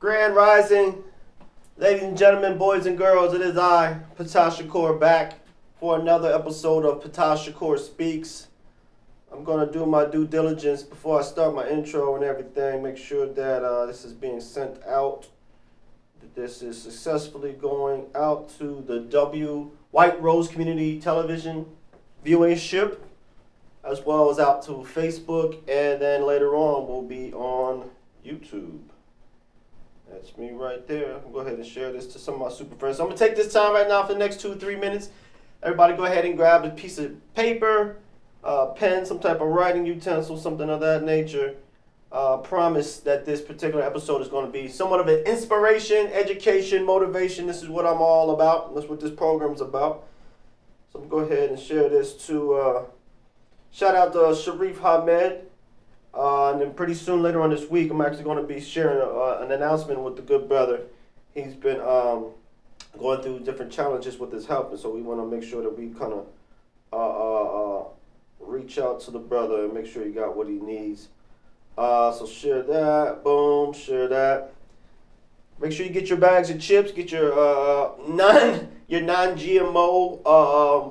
Grand Rising, ladies and gentlemen, boys and girls, it is I, Ptah Shakur, back for another episode of Ptah Shakur Speaks. I'm going to do my due diligence before I start my intro and everything, make sure that this is being sent out, that this is successfully going out to the White Rose Community Television viewership, as well as out to Facebook, and then later on will be on YouTube. That's me right there. I'm going to go ahead and share this to some of my super friends. So I'm going to take this time right now for the next 2-3 minutes. Everybody go ahead and grab a piece of paper, pen, some type of writing utensil, something of that nature. Promise that this particular episode is going to be somewhat of an inspiration, education, motivation. This is what I'm all about. That's what this program's about. So I'm going to go ahead and share this to, shout out to Sharif Ahmed. And then pretty soon later on this week, I'm actually going to be sharing an announcement with the good brother. He's been going through different challenges with his health, and so we want to make sure that we kind of reach out to the brother and make sure he got what he needs. So share that, boom, share that. Make sure you get your bags of chips, get your non-GMO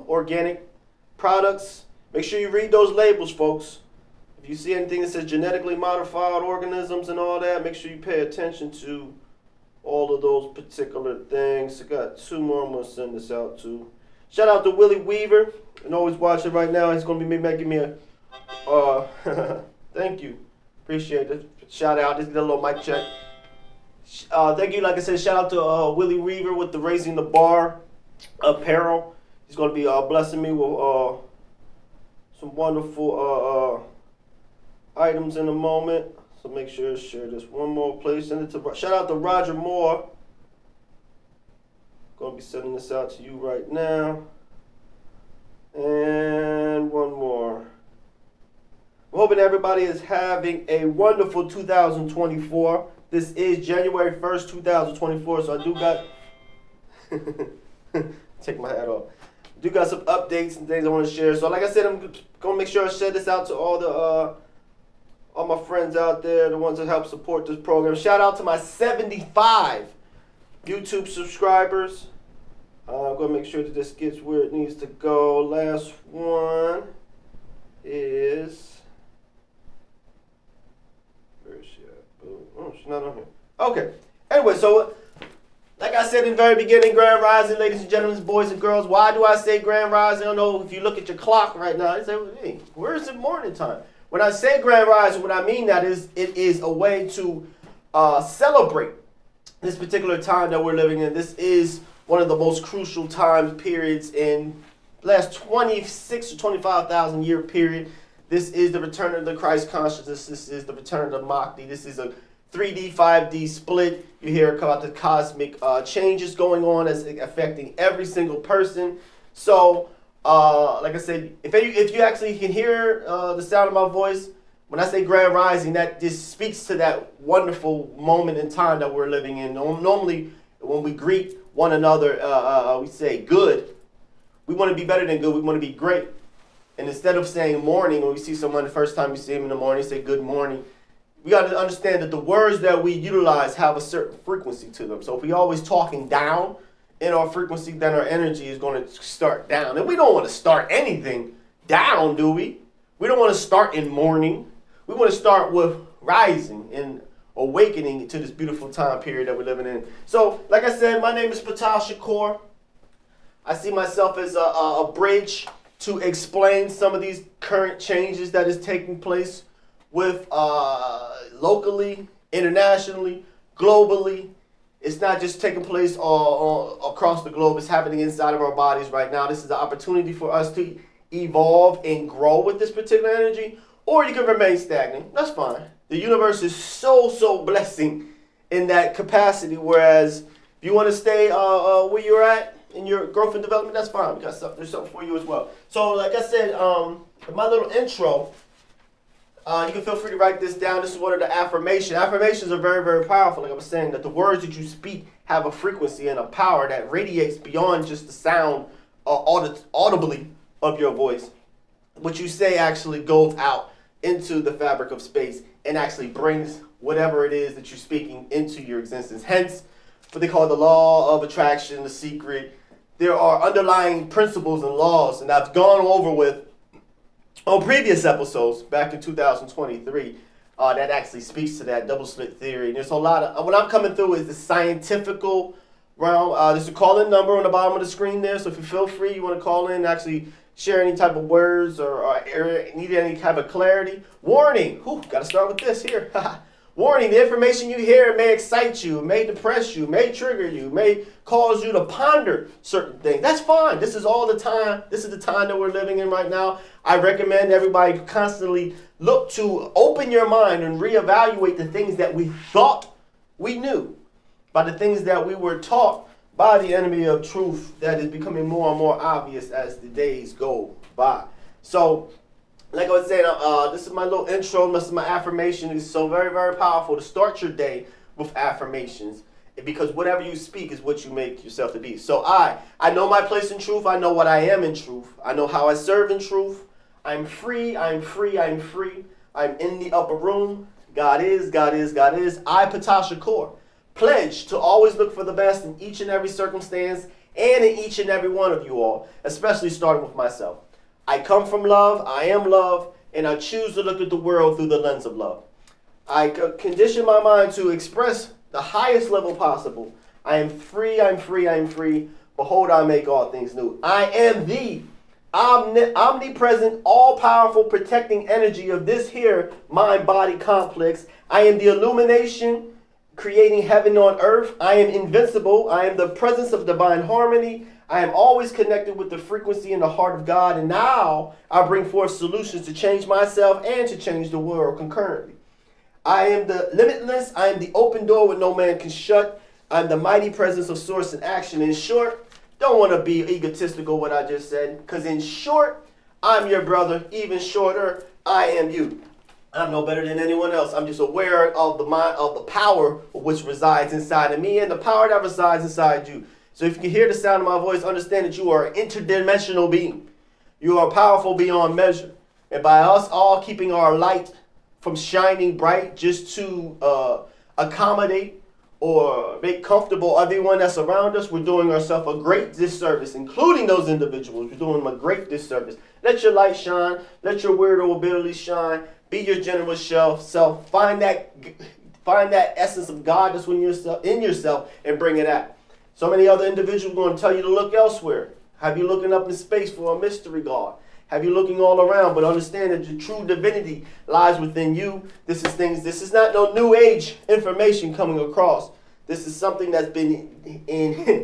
organic products. Make sure you read those labels, folks. If you see anything that says genetically modified organisms and all that, make sure you pay attention to all of those particular things. I got 2 more I'm going to send this out to. Shout out to Willie Weaver. And always watching right now. He's going to be making me a... thank you. Appreciate it. Shout out. Just get a little mic check. Thank you. Like I said, shout out to Willie Weaver with the Raising the Bar apparel. He's going to be blessing me with some wonderful... items in a moment, so make sure to share this one more place. Send it to shout out to Roger Moore. Gonna be sending this out to you right now. And one more. I'm hoping everybody is having a wonderful 2024. This is January 1st, 2024, so I do got take my hat off. Do got some updates and things I want to share. So like I said, I'm gonna make sure I share this out to all my friends out there, the ones that help support this program. Shout out to my 75 YouTube subscribers. I'm going to make sure that this gets where it needs to go. Last one is... Where is she at? Oh, she's not on here. Okay. Anyway, so like I said in the very beginning, Grand Rising, ladies and gentlemen, boys and girls. Why do I say Grand Rising? I don't know if you look at your clock right now. You say, hey, where is it morning time? When I say Grand Rising, what I mean that is, it is a way to celebrate this particular time that we're living in. This is one of the most crucial time periods in the last 26 to 25,000 year period. This is the return of the Christ consciousness. This is the return of the Mahdi. This is a 3D, 5D split. You hear about the cosmic changes going on as affecting every single person. So, like I said, if you actually can hear the sound of my voice, when I say Grand Rising, that just speaks to that wonderful moment in time that we're living in. Normally, when we greet one another, we say good. We want to be better than good. We want to be great. And instead of saying morning, when we see someone the first time we see them in the morning, say good morning. We got to understand that the words that we utilize have a certain frequency to them. So if we always talking down in our frequency, then our energy is going to start down. And we don't want to start anything down, do we? We don't want to start in mourning. We want to start with rising and awakening to this beautiful time period that we're living in. So, like I said, my name is Ptah Shakur. I see myself as a bridge to explain some of these current changes that is taking place with locally, internationally, globally. It's not just taking place across the globe. It's happening inside of our bodies right now. This is an opportunity for us to evolve and grow with this particular energy, or you can remain stagnant. That's fine. The universe is so blessing in that capacity, whereas if you want to stay where you're at in your growth and development, that's fine. We got there's something for you as well. So like I said, my little intro, you can feel free to write this down. This is one of the affirmations. Affirmations are very powerful. Like I was saying, that the words that you speak have a frequency and a power that radiates beyond just the sound audibly of your voice. What you say actually goes out into the fabric of space and actually brings whatever it is that you're speaking into your existence. Hence, what they call the law of attraction, the secret. There are underlying principles and laws, and I've gone over with on previous episodes back in 2023 that actually speaks to that double slit theory. And there's a lot of, what I'm coming through is the scientifical realm. There's a call-in number on the bottom of the screen there, so if you feel free, you want to call in and actually share any type of words or need any type of clarity. Warning, got to start with this here. Warning, the information you hear may excite you, may depress you, may trigger you, may cause you to ponder certain things. That's fine. This is all the time. This is the time that we're living in right now. I recommend everybody constantly look to open your mind and reevaluate the things that we thought we knew by the things that we were taught by the enemy of truth that is becoming more and more obvious as the days go by. So, like I was saying, this is my little intro. This is my affirmation. It's so very, very powerful to start your day with affirmations, because whatever you speak is what you make yourself to be. So I know my place in truth. I know what I am in truth. I know how I serve in truth. I'm free. I'm free. I'm free. I'm in the upper room. God is. God is. God is. I, Ptah Shakur, pledge to always look for the best in each and every circumstance and in each and every one of you all, especially starting with myself. I come from love, I am love, and I choose to look at the world through the lens of love. I condition my mind to express the highest level possible. I am free, I'm free, I'm free. Behold, I make all things new. I am the omnipresent, all-powerful, protecting energy of this here mind-body complex. I am the illumination, creating heaven on earth. I am invincible. I am the presence of divine harmony. I am always connected with the frequency in the heart of God, and now I bring forth solutions to change myself and to change the world concurrently. I am the limitless. I am the open door where no man can shut. I'm the mighty presence of source and action. In short, don't want to be egotistical what I just said, because in short, I'm your brother. Even shorter, I am you. I'm no better than anyone else. I'm just aware of the mind, of the power which resides inside of me and the power that resides inside you. So if you can hear the sound of my voice, understand that you are an interdimensional being. You are powerful beyond measure. And by us all keeping our light from shining bright just to accommodate or make comfortable everyone that's around us, we're doing ourselves a great disservice, including those individuals. We're doing them a great disservice. Let your light shine. Let your weirdo ability shine. Be your generous self. Find that essence of God that's in yourself and bring it out. So many other individuals are going to tell you to look elsewhere. Have you looking up in space for a mystery God? Have you looking all around? But understand that the true divinity lies within you. This is not no new age information coming across. This is something that's been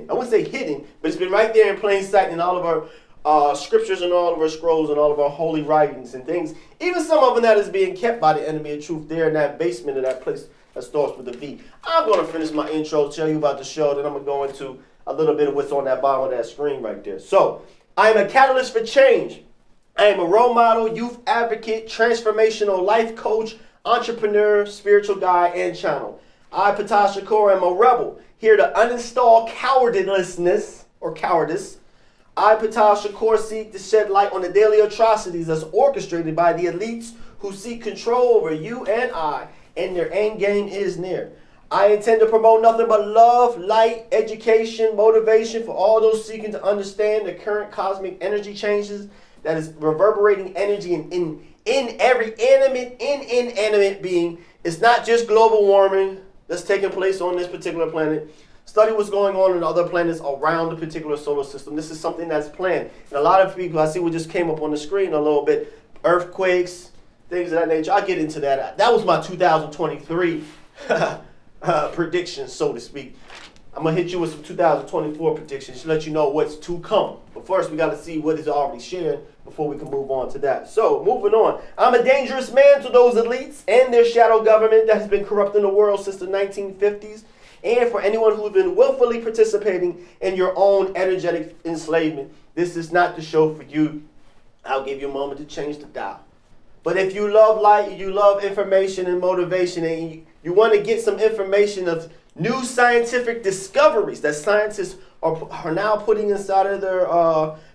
I wouldn't say hidden, but it's been right there in plain sight in all of our scriptures and all of our scrolls and all of our holy writings and things. Even some of them that is being kept by the enemy of truth there in that basement of that place that starts with a V. I'm going to finish my intro, tell you about the show, then I'm going to go into a little bit of what's on that bottom of that screen right there. So, I am a catalyst for change. I am a role model, youth advocate, transformational life coach, entrepreneur, spiritual guide, and channel. I, Ptah Shakur, am a rebel, here to uninstall cowardice or cowardice. I, Ptah Shakur, seek to shed light on the daily atrocities that's orchestrated by the elites who seek control over you and I, and their end game is near. I intend to promote nothing but love, light, education, motivation for all those seeking to understand the current cosmic energy changes that is reverberating energy in every inanimate being. It's not just global warming that's taking place on this particular planet. Study what's going on in other planets around the particular solar system. This is something that's planned. And a lot of people, I see what just came up on the screen a little bit, earthquakes, things of that nature. I'll get into that. That was my 2023 predictions, so to speak. I'm going to hit you with some 2024 predictions to let you know what's to come. But first, we got to see what is already shared before we can move on to that. So, moving on. I'm a dangerous man to those elites and their shadow government that has been corrupting the world since the 1950s. And for anyone who's been willfully participating in your own energetic enslavement, this is not the show for you. I'll give you a moment to change the dial. But if you love light, you love information and motivation, and you want to get some information of new scientific discoveries that scientists are now putting inside of their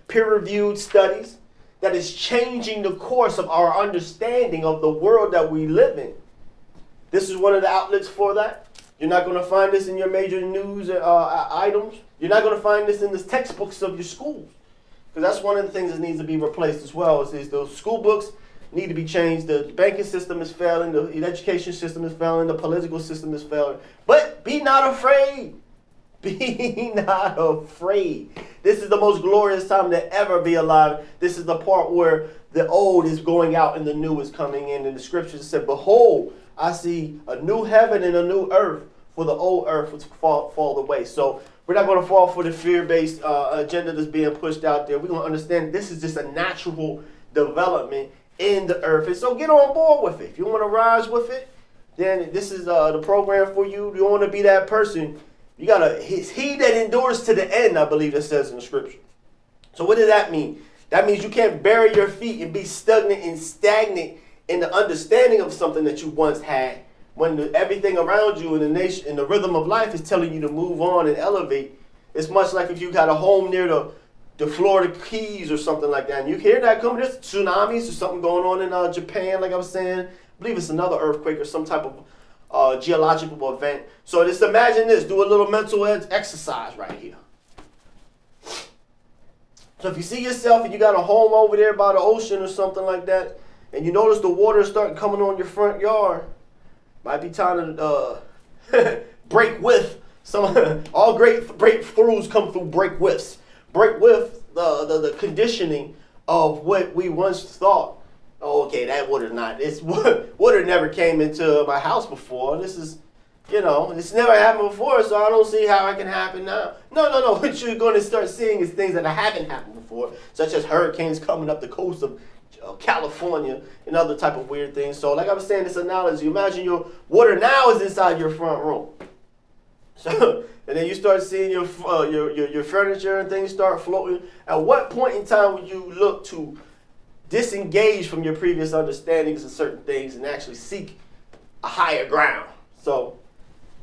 peer-reviewed studies that is changing the course of our understanding of the world that we live in, This is one of the outlets for that. You're not going to find this in your major news items. You're not going to find this in the textbooks of your schools. Because that's one of the things that needs to be replaced as well. Is those school books need to be changed. The banking system is failing. The education system is failing. The political system is failing. But be not afraid. Be not afraid. This is the most glorious time to ever be alive. This is the part where the old is going out and the new is coming in. And the scriptures said, behold, I see a new heaven and a new earth, for the old earth was fall away. So we're not going to fall for the fear-based agenda that's being pushed out there. We're going to understand this is just a natural development in the earth. And so get on board with it. If you want to rise with it, then this is the program for you. You want to be that person. You got to, he that endures to the end, I believe it says in the scripture. So what does that mean? That means you can't bury your feet and be stagnant in the understanding of something that you once had, when everything around you in the nation, in the rhythm of life is telling you to move on and elevate. It's much like if you got a home near the Florida Keys or something like that, and you hear that coming, there's tsunamis or something going on in Japan, like I was saying. I believe it's another earthquake or some type of geological event. So just imagine this, do a little mental exercise right here. So if you see yourself and you got a home over there by the ocean or something like that, and you notice the water starting coming on your front yard, might be time to break with some. All great breakthroughs come through break with the conditioning of what we once thought. Oh, okay, that water never came into my house before. This is, it's never happened before, so I don't see how it can happen now. No. What you're going to start seeing is things that haven't happened before, such as hurricanes coming up the coast of California and other type of weird things. So like I was saying, this analogy, imagine your water now is inside your front room. So, and then you start seeing your furniture and things start floating. At what point in time would you look to disengage from your previous understandings of certain things and actually seek a higher ground? So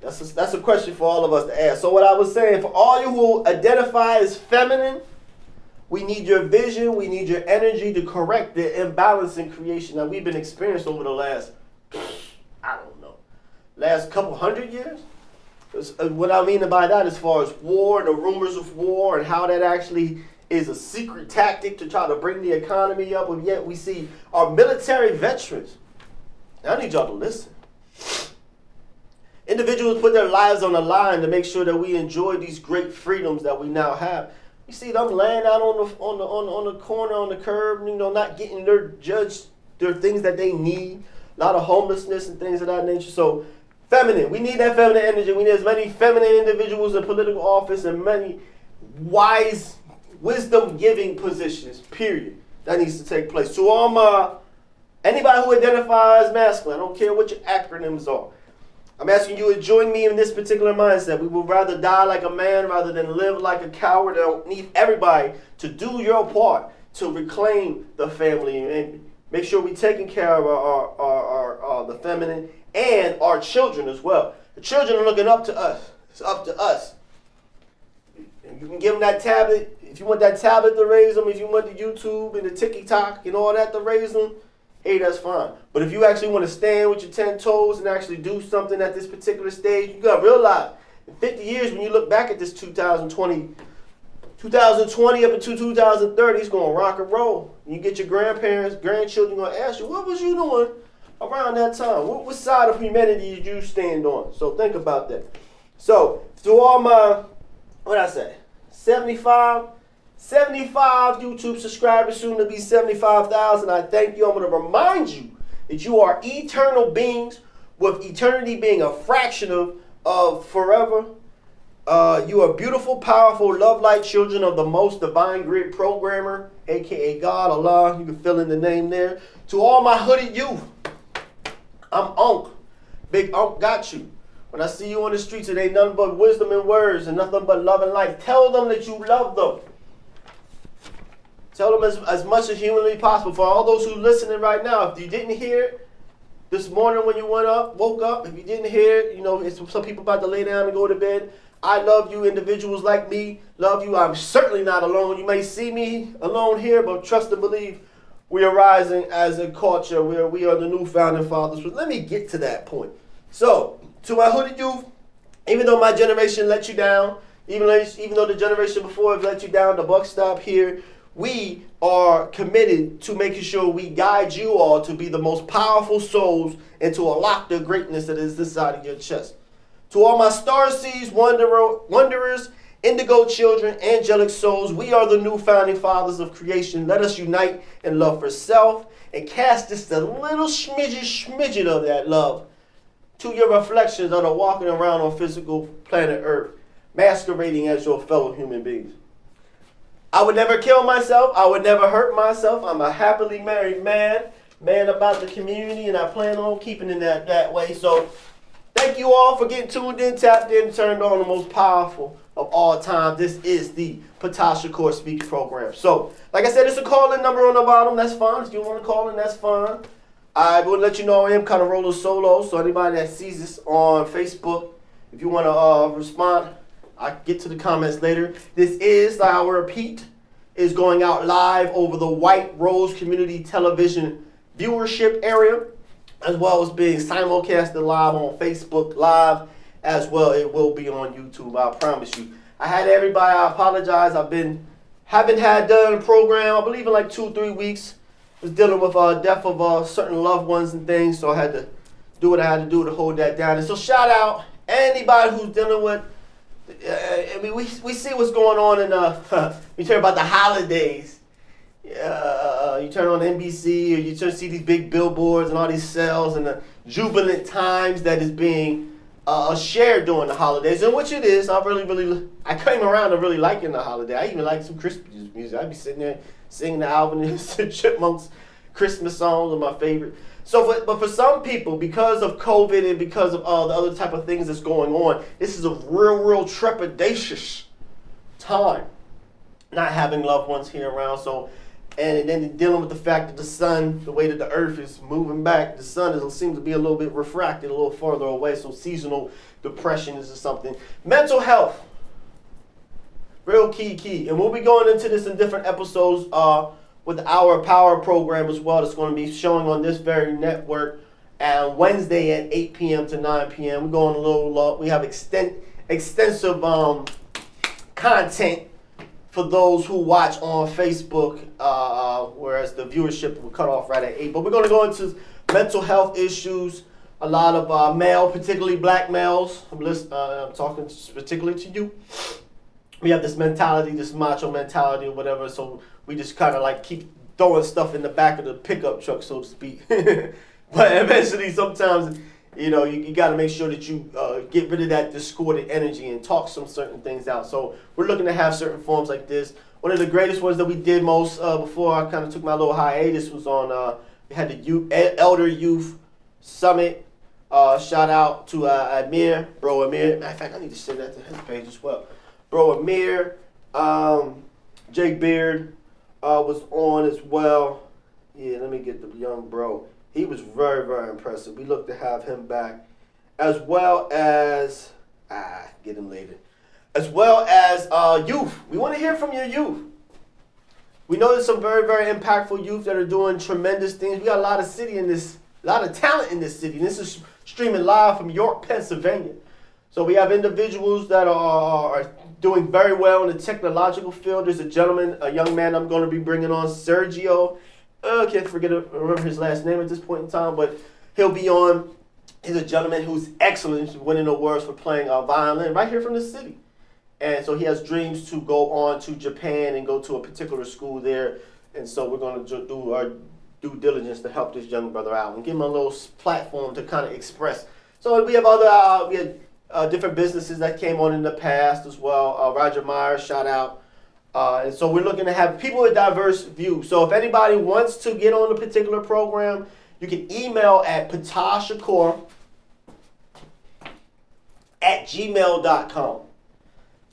that's a question for all of us to ask. So what I was saying, for all you who identify as feminine, we need your vision, we need your energy to correct the imbalance in creation that we've been experiencing over the last, last couple hundred years. What I mean by that, as far as war, the rumors of war, and how that actually is a secret tactic to try to bring the economy up, and yet we see our military veterans. Now I need y'all to listen. Individuals put their lives on the line to make sure that we enjoy these great freedoms that we now have. You see them laying out on the corner, on the curb, not getting their things that they need. A lot of homelessness and things of that nature. So feminine, we need that feminine energy. We need as many feminine individuals in political office and many wise, wisdom-giving positions, period. That needs to take place. So anybody who identifies masculine, I don't care what your acronyms are, I'm asking you to join me in this particular mindset. We would rather die like a man rather than live like a coward. I don't need everybody to do your part to reclaim the family and make sure we're taking care of our the feminine and our children as well. The children are looking up to us. It's up to us. And you can give them that tablet. If you want that tablet to raise them, if you want the YouTube and the TikTok and all that to raise them, hey, that's fine. But if you actually want to stand with your 10 toes and actually do something at this particular stage, you got to realize in 50 years, when you look back at this 2020 up until 2030, it's going to rock and roll. You get your grandchildren going to ask you, what was you doing around that time? What side of humanity did you stand on? So think about that. So to all my, what did I say, 75 YouTube subscribers, soon to be 75,000. I thank you. I'm going to remind you that you are eternal beings, with eternity being a fraction of forever. You are beautiful, powerful, love-like children of the most divine grid programmer, a.k.a. God, Allah. You can fill in the name there. To all my hooded youth, I'm Unc. Big Unc got you. When I see you on the streets, it ain't nothing but wisdom and words and nothing but love and life. Tell them that you love them. Tell them as much as humanly possible. For all those who are listening right now, if you didn't hear it this morning when you woke up, if you didn't hear it, it's some people about to lay down and go to bed. I love you. Individuals like me love you. I'm certainly not alone. You may see me alone here, but trust and believe we are rising as a culture where we are the new founding fathers. But let me get to that point. So, to my hooded youth, even though my generation let you down, even though the generation before have let you down, the buck stop here. We are committed to making sure we guide you all to be the most powerful souls and to unlock the greatness that is inside of your chest. To all my starseeds, wanderers, indigo children, angelic souls, we are the new founding fathers of creation. Let us unite in love for self and cast just a little smidget of that love to your reflections that are walking around on physical planet Earth, masquerading as your fellow human beings. I would never kill myself. I would never hurt myself. I'm a happily married man about the community, and I plan on keeping it that way. So thank you all for getting tuned in, tapped in, turned on the most powerful of all time. This is the Ptah Shakur Speaks program. So, like I said, it's a call-in number on the bottom. That's fine. If you want to call in, that's fine. I will let you know I am kind of rolling solo. So anybody that sees this on Facebook, if you want to respond, I get to the comments later. This is, I will repeat, is going out live over the White Rose Community Television viewership area, as well as being simulcasted live on Facebook Live as well. It will be on YouTube, I promise you. I had everybody, I apologize. Haven't had done a program, I believe in like 2-3 weeks. Was dealing with death of certain loved ones and things, so I had to do what I had to do to hold that down. And so shout out anybody who's dealing with, I mean, we see what's going on in, you hear about the holidays. You turn on NBC, or you see these big billboards and all these sales and the jubilant times that is being shared during the holidays, and which it is. I came around to really liking the holiday. I even like some Christmas music. I'd be sitting there singing the Alvin and Chipmunks Christmas songs are my favorite. So, but for some people, because of COVID and because of all the other type of things that's going on, this is a real trepidatious time. Not having loved ones here around, so, and then dealing with the fact that the sun, the way that the earth is moving back, the sun seems to be a little bit refracted, a little further away, so seasonal depression is something. Mental health, real key. And we'll be going into this in different episodes with our Power program as well. That's going to be showing on this very network on Wednesday at 8 p.m. to 9 p.m. We're going a little long. We have extensive content for those who watch on Facebook, whereas the viewership will cut off right at 8. But we're going to go into mental health issues. A lot of male, particularly black males. I'm talking particularly to you. We have this mentality, this macho mentality or whatever, so we just kind of like keep throwing stuff in the back of the pickup truck, so to speak. But eventually, sometimes, you got to make sure that you get rid of that discordant energy and talk some certain things out. So we're looking to have certain forms like this. One of the greatest ones that we did most before I kind of took my little hiatus was on, we had the Elder Youth Summit. Shout out to Amir, bro Amir. Matter of fact, I need to send that to his page as well. Bro Amir, Jake Beard was on as well. Yeah, let me get the young bro. He was very impressive. We look to have him back, as well as get him later, as well as youth. We want to hear from your youth. We know there's some very impactful youth that are doing tremendous things. We got a lot of talent in this city. And this is streaming live from York, Pennsylvania. So we have individuals that are doing very well in the technological field. There's a young man I'm going to be bringing on, Sergio. I can't remember his last name at this point in time, but he'll be on. He's a gentleman who's excellent. He's winning awards for playing violin right here from the city. And so he has dreams to go on to Japan and go to a particular school there. And so we're going to do our due diligence to help this young brother out and give him a little platform to kind of express. So we have different businesses that came on in the past as well. Roger Myers, shout out. And so we're looking to have people with diverse views. So if anybody wants to get on a particular program, you can email at ptahshakur@gmail.com.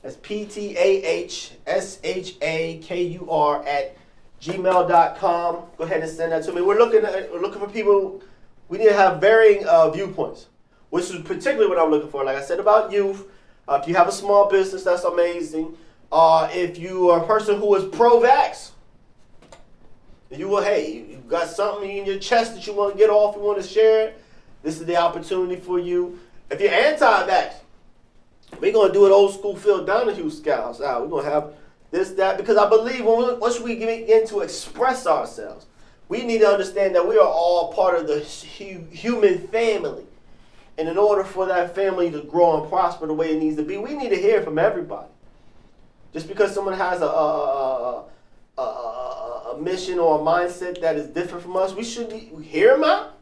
That's PTAHSHAKUR@gmail.com. Go ahead and send that to me. We're looking for people. We need to have varying viewpoints, which is particularly what I'm looking for. Like I said about youth, if you have a small business, that's amazing. If you are a person who is pro-vax, you got something in your chest that you want to get off, you want to share, This is the opportunity for you. If you're anti-vax, we're going to do it old school Phil Donahue Scouts out. We're going to have this, that, because I believe once we begin to express ourselves, we need to understand that we are all part of the human family. And in order for that family to grow and prosper the way it needs to be, we need to hear from everybody. Just because someone has a mission or a mindset that is different from us, we should hear them out.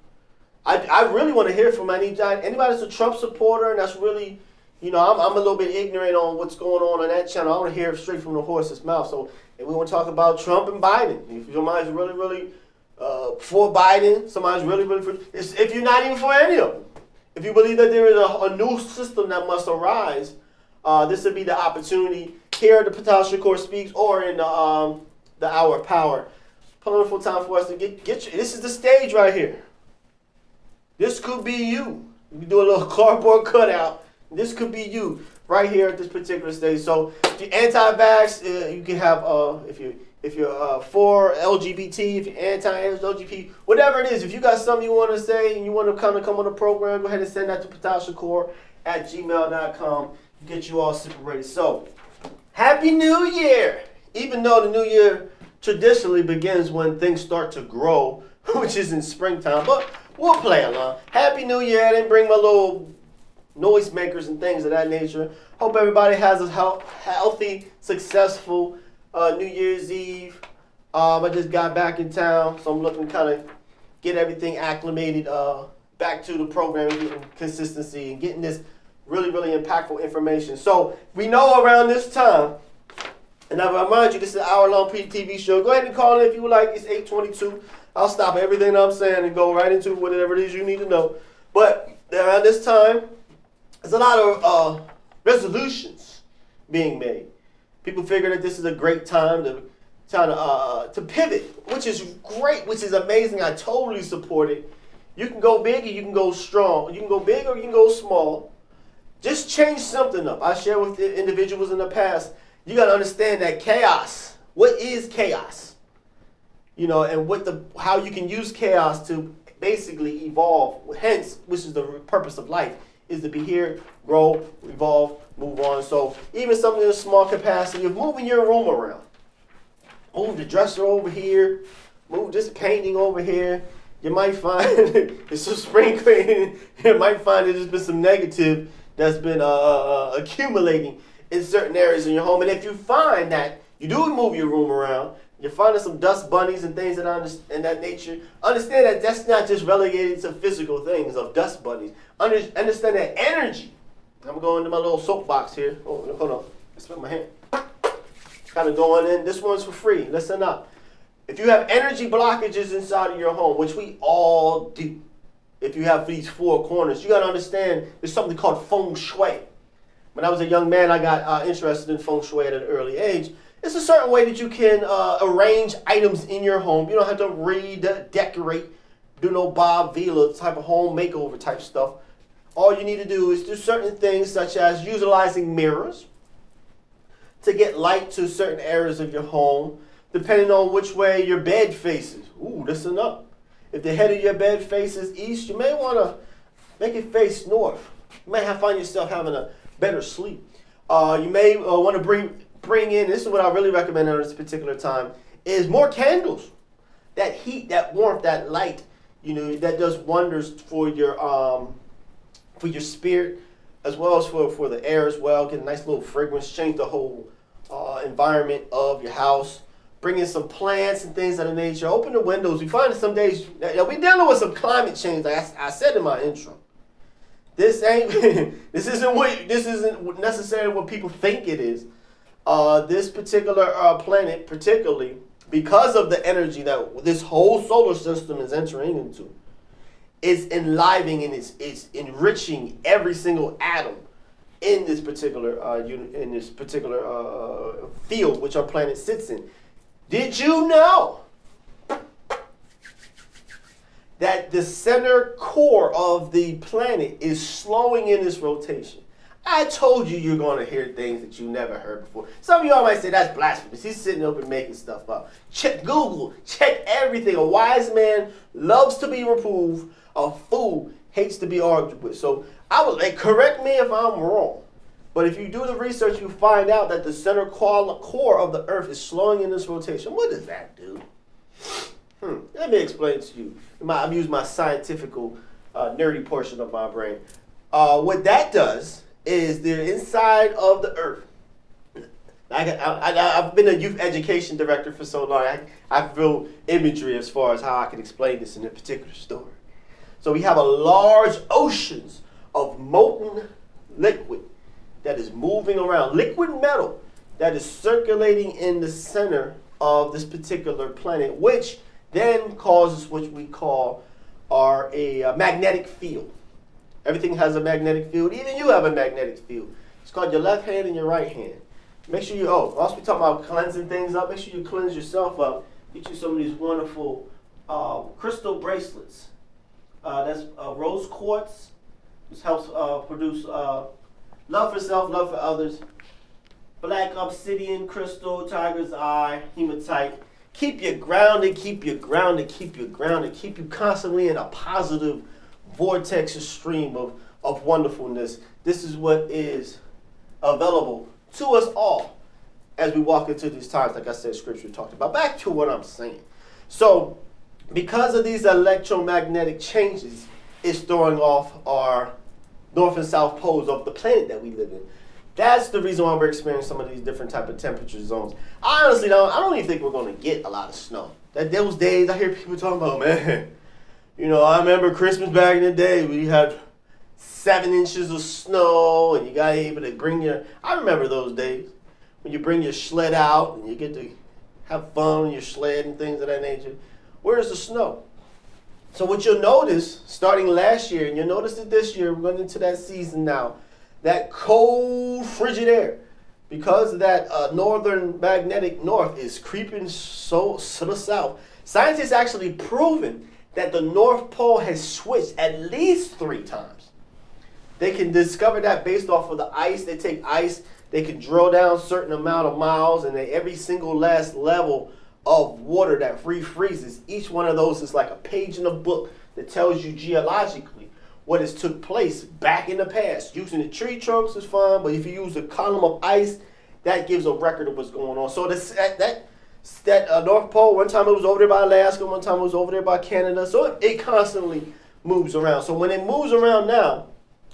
I really want to hear from anybody that's a Trump supporter and that's really, I'm a little bit ignorant on what's going on that channel. I want to hear it straight from the horse's mouth. So if we want to talk about Trump and Biden, if somebody's really, really for Biden, somebody's really, really for, if you're not even for any of them, if you believe that there is a new system that must arise, this would be the opportunity here at the Ptah Shakur Speaks or in the Hour of Power. Wonderful time for us to get you. This is the stage right here. This could be you. You can do a little cardboard cutout. This could be you right here at this particular stage. So if you're anti-vax, you can have if you're for LGBT, if you're anti-LGBT, whatever it is. If you got something you want to say and you want to come on the program, go ahead and send that to ptahshakur@gmail.com. Get you all separated. So Happy New Year! Even though the New Year traditionally begins when things start to grow, which is in springtime, but we'll play along. Happy New Year! I didn't bring my little noisemakers and things of that nature. Hope everybody has a healthy, successful New Year's Eve. I just got back in town, so I'm looking to kind of get everything acclimated back to the program and getting consistency and getting this really, really impactful information. So we know around this time, and I remind you, this is an hour-long TV show. Go ahead and call in if you would like. It's 8:22. I'll stop everything I'm saying and go right into whatever it is you need to know. But around this time, there's a lot of resolutions being made. People figure that this is a great time to pivot, which is great, which is amazing. I totally support it. You can go big or you can go strong. You can go big or you can go small. Just change something up. I shared with the individuals in the past, you got to understand that chaos. What is chaos? And how you can use chaos to basically evolve. Hence, which is the purpose of life, is to be here, grow, evolve, move on. So even something in a small capacity of moving your room around. Move the dresser over here. Move this painting over here. You might find it's some spring cleaning. You might find there's been some negative that's been accumulating in certain areas in your home. And if you find that you do move your room around, you're finding some dust bunnies and things in that nature, understand that that's not just relegated to physical things of dust bunnies. Understand that energy. I'm going into my little soapbox here. Oh, hold on. I spilled my hand. Kind of going in. This one's for free. Listen up. If you have energy blockages inside of your home, which we all do, if you have these four corners, you got to understand there's something called feng shui. When I was a young man, I got interested in feng shui at an early age. It's a certain way that you can arrange items in your home. You don't have to redecorate, do no Bob Vila type of home makeover type stuff. All you need to do is do certain things such as utilizing mirrors to get light to certain areas of your home, depending on which way your bed faces. Ooh, listen up. If the head of your bed faces east, you may want to make it face north. You may find yourself having a better sleep. You may want to bring in, this is what I really recommend at this particular time, is more candles. That heat, that warmth, that light, that does wonders for your spirit, as well as for the air as well. Get a nice little fragrance, change the whole environment of your house. Bring in some plants and things of that nature. Open the windows. We find that some days, we're dealing with some climate change, like I said in my intro. This isn't necessarily what people think it is. This particular planet, particularly because of the energy that this whole solar system is entering into, is enlivening and it's enriching every single atom in this particular field which our planet sits in. Did you know that the center core of the planet is slowing in its rotation? I told you you're going to hear things that you never heard before. Some of y'all might say that's blasphemous. He's sitting up and making stuff up. Check Google. Check everything. A wise man loves to be reproved. A fool hates to be argued with. So I would correct me if I'm wrong. But if you do the research, you find out that the center core of the Earth is slowing in this rotation. What does that do? Let me explain to you. I've used my scientific, nerdy portion of my brain. What that does is the inside of the Earth. I've been a youth education director for so long. I feel imagery as far as how I can explain this in a particular story. So we have a large oceans of molten liquid that is moving around, liquid metal that is circulating in the center of this particular planet, which then causes what we call a magnetic field. Everything has a magnetic field. Even you have a magnetic field. It's called your left hand and your right hand. Make sure you, also we talk about cleansing things up, make sure you cleanse yourself up. Get you some of these wonderful crystal bracelets. That's rose quartz. This helps produce love for self, love for others. Black obsidian, crystal, tiger's eye, hematite. Keep you grounded, keep you grounded, keep you grounded. Keep you constantly in a positive vortex stream of wonderfulness. This is what is available to us all as we walk into these times, like I said, Scripture talked about. Back to what I'm saying. So, because of these electromagnetic changes, it's throwing off our north and south poles of the planet that we live in. That's the reason why we're experiencing some of these different type of temperature zones. I honestly don't even think we're going to get a lot of snow. Those days I hear people talking about, man, I remember Christmas back in the day, we had 7 inches of snow, and you got able to bring I remember those days when you bring your sled out and you get to have fun on your sled and things of that nature. Where's the snow? So what you'll notice, starting last year, and you'll notice it this year, we're going into that season now, that cold, frigid air, because of that northern magnetic north is creeping so to the south. Scientists actually proven that the North Pole has switched at least 3 times. They can discover that based off of the ice. They take ice, they can drill down a certain amount of miles, and every single last level of water that refreezes, each one of those is like a page in a book that tells you geologically what has took place back in the past. Using the tree trunks is fine, but if you use a column of ice, that gives a record of what's going on. So that North Pole, one time it was over there by Alaska, one time it was over there by Canada. So it constantly moves around. So when it moves around now,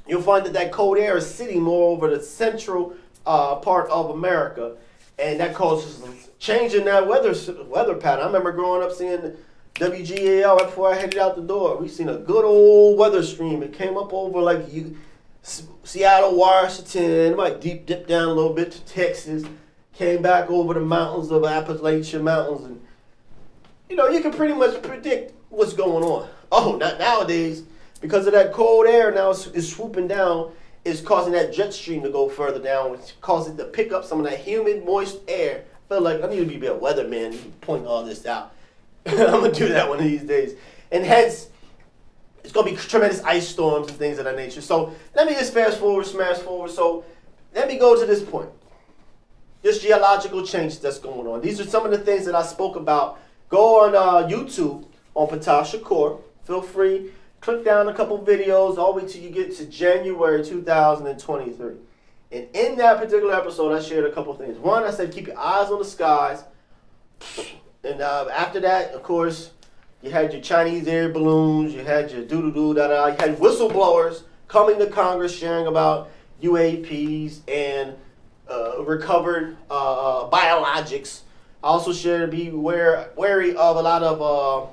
you'll find that cold air is sitting more over the central part of America, and that causes change in that weather pattern. I remember growing up seeing WGAL right before I headed out the door. We seen a good old weather stream. It came up over like Seattle, Washington, it might dip down a little bit to Texas, came back over the mountains of Appalachian Mountains, and you can pretty much predict what's going on. Not nowadays, because of that cold air now is swooping down, is causing that jet stream to go further down, which causes it to pick up some of that humid, moist air. I feel like I need to be a weatherman and point all this out. I'm going to do that one of these days. And hence, it's going to be tremendous ice storms and things of that nature. So let me just smash forward. So let me go to this point. This geological change that's going on. These are some of the things that I spoke about. Go on YouTube on Ptah Shakur. Feel free. Click down a couple videos all the way till you get to January 2023. And in that particular episode, I shared a couple things. One, I said keep your eyes on the skies. And after that, of course, you had your Chinese air balloons, you had your doo-doo-doo-da-da, you had whistleblowers coming to Congress sharing about UAPs and recovered biologics. I also shared to be wary of a lot of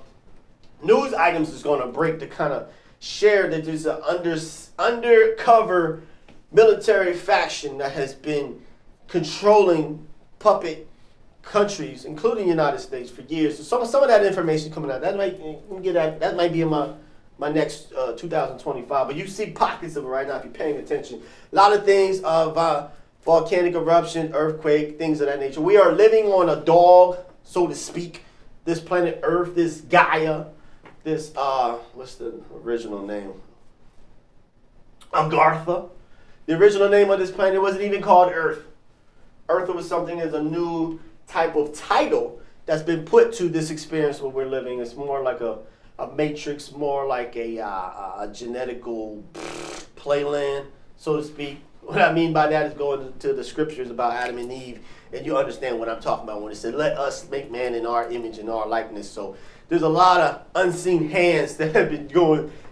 news items is going to break to kind of share that there's an undercover military faction that has been controlling puppet countries, including the United States, for years. So some of that information coming out. That might be in my next 2025. But you see pockets of it right now if you're paying attention. A lot of things of volcanic eruption, earthquake, things of that nature. We are living on a dog, so to speak. This planet Earth, this Gaia, this what's the original name? Agartha. The original name of this planet wasn't even called Earth. Earth was something as a new type of title that's been put to this experience where we're living. It's more like a a matrix, more like a genetical playland, so to speak. What I mean by that is going to the scriptures about Adam and Eve, and you understand what I'm talking about when it said, let us make man in our image and our likeness. So there's a lot of unseen hands that have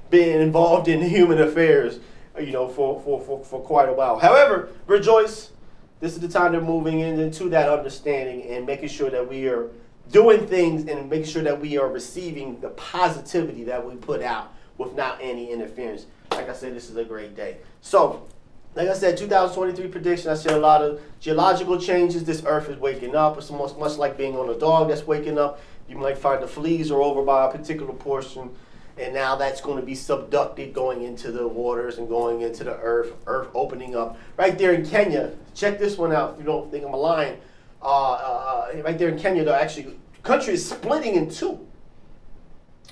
been involved in human affairs, for quite a while. However, rejoice. This is the time they're moving into that understanding and making sure that we are doing things and making sure that we are receiving the positivity that we put out without any interference. Like I said, this is a great day. So, like I said, 2023 prediction, I see a lot of geological changes. This earth is waking up. It's almost much like being on a dog that's waking up. You might find the fleas are over by a particular portion, and now that's going to be subducted going into the waters and going into the earth opening up. Right there in Kenya, check this one out if you don't think I'm lying. Right there in Kenya, the country is splitting in two.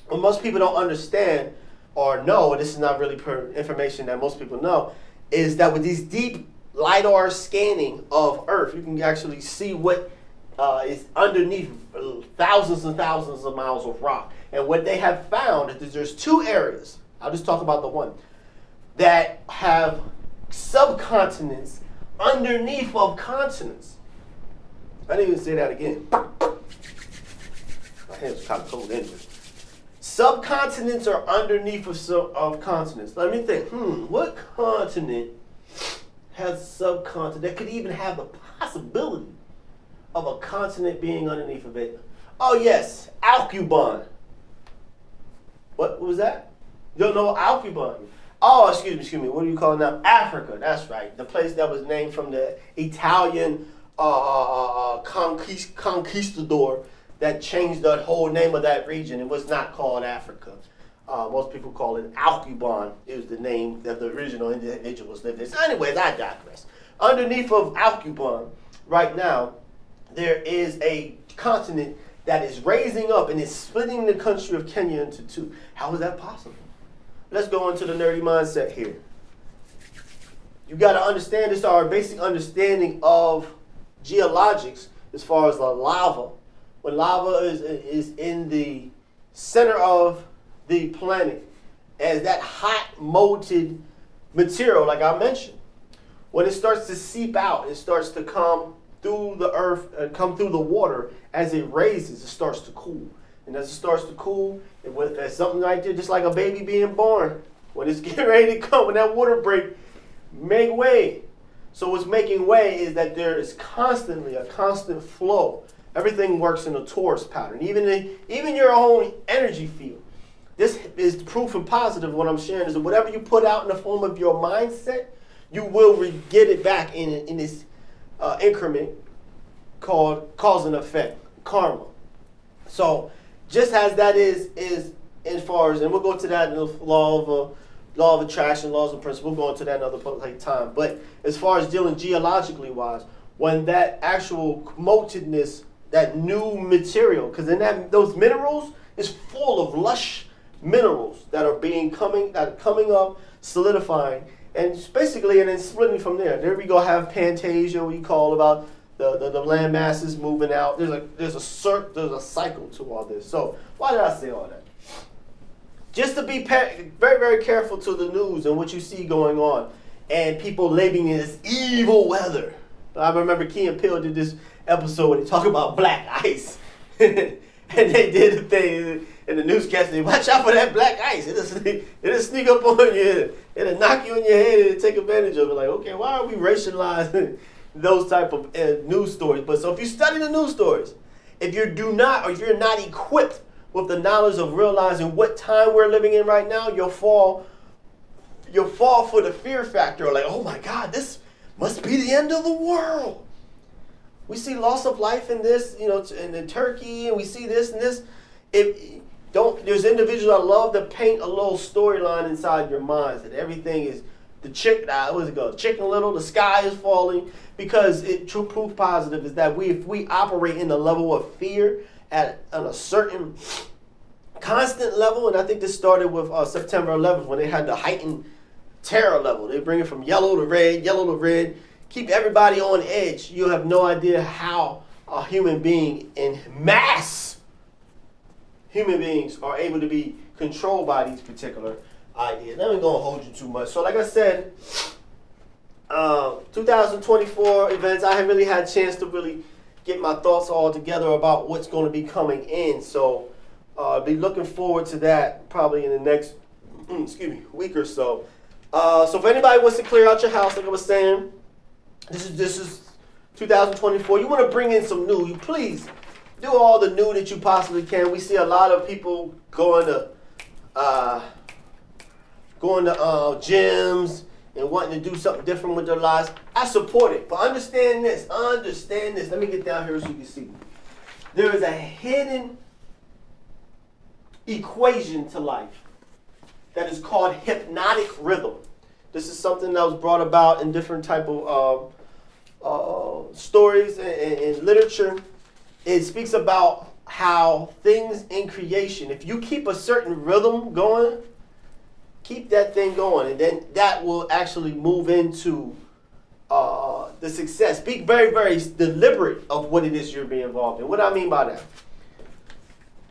What most people don't understand or know, and this is not really information that most people know, is that with these deep LiDAR scanning of Earth, you can actually see what is underneath thousands and thousands of miles of rock. And what they have found is that there's two areas, I'll just talk about the one, that have subcontinents underneath of continents. I didn't even say that again. My hands are kind of cold anyway. Subcontinents are underneath of continents. Let me think, what continent has subcontinent that could even have the possibility of a continent being underneath of it? Oh yes, Alcuban. What was that? You don't know Alcuban? Oh, excuse me. What do you call it now? Africa. That's right. The place that was named from the Italian conquistador that changed the whole name of that region. It was not called Africa. Most people call it Alcuban. It was the name that the original individuals lived in. So anyways, I digress. Underneath of Alcuban, right now, there is a continent that is raising up and is splitting the country of Kenya into two. How is that possible? Let's go into the nerdy mindset here. You got to understand this, our basic understanding of geologics as far as the lava. When lava is in the center of the planet as that hot molten material, like I mentioned, when it starts to seep out, it starts to come through the earth and come through the water. As it raises, it starts to cool. And as it starts to cool, there's something right there, just like a baby being born. When it's getting ready to come, when that water break, make way. So what's making way is that there is constantly a constant flow. Everything works in a torus pattern, even your own energy field. This is proof and positive. What I'm sharing is that whatever you put out in the form of your mindset, you will get it back in this increment called cause and effect, karma. So just as that is as far as, and we'll go to that in the law of attraction, laws of principle, we'll go into that another time. But as far as dealing geologically wise, when that actual moltenness, that new material, because in those minerals is full of lush minerals that are coming up, solidifying, and basically, and then splitting from there. There we go, have Pantasia, we call about the land masses moving out. There's a cycle to all this. So why did I say all that? Just to be very, very careful to the news and what you see going on, and people labeling it as evil weather. I remember Key and Peele did this episode where they talk about black ice. And they did a thing in the newscast. They watch out for that black ice. It'll sneak up on you. It'll knock you in your head and take advantage of it. Like, okay, why are we racializing those type of news stories? But so if you study the news stories, if you're not equipped with the knowledge of realizing what time we're living in right now, you'll fall for the fear factor. Like, oh my God, this must be the end of the world. We see loss of life in this, in Turkey, and we see this and this. There's individuals that love to paint a little storyline inside your minds that everything is Chicken Little, the sky is falling, because true proof positive is that if we operate in the level of fear on a certain constant level, and I think this started with September 11th when they had the heightened terror level. They bring it from yellow to red, keep everybody on edge. You have no idea how a human being in mass, human beings are able to be controlled by these particular ideas. I ain't gonna hold you too much. So like I said, 2024 events, I haven't really had a chance to really get my thoughts all together about what's going to be coming in. So be looking forward to that probably in the next week or so. So if anybody wants to clear out your house, like I was saying, this is 2024. You want to bring in some new. You please do all the new that you possibly can. We see a lot of people going to gyms and wanting to do something different with their lives. I support it. But understand this. Let me get down here so you can see. There is a hidden equation to life that is called hypnotic rhythm. This is something that was brought about in different type of stories and literature. It speaks about how things in creation, if you keep a certain rhythm going, keep that thing going, and then that will actually move into the success. Be very, very deliberate of what it is you're being involved in. What do I mean by that?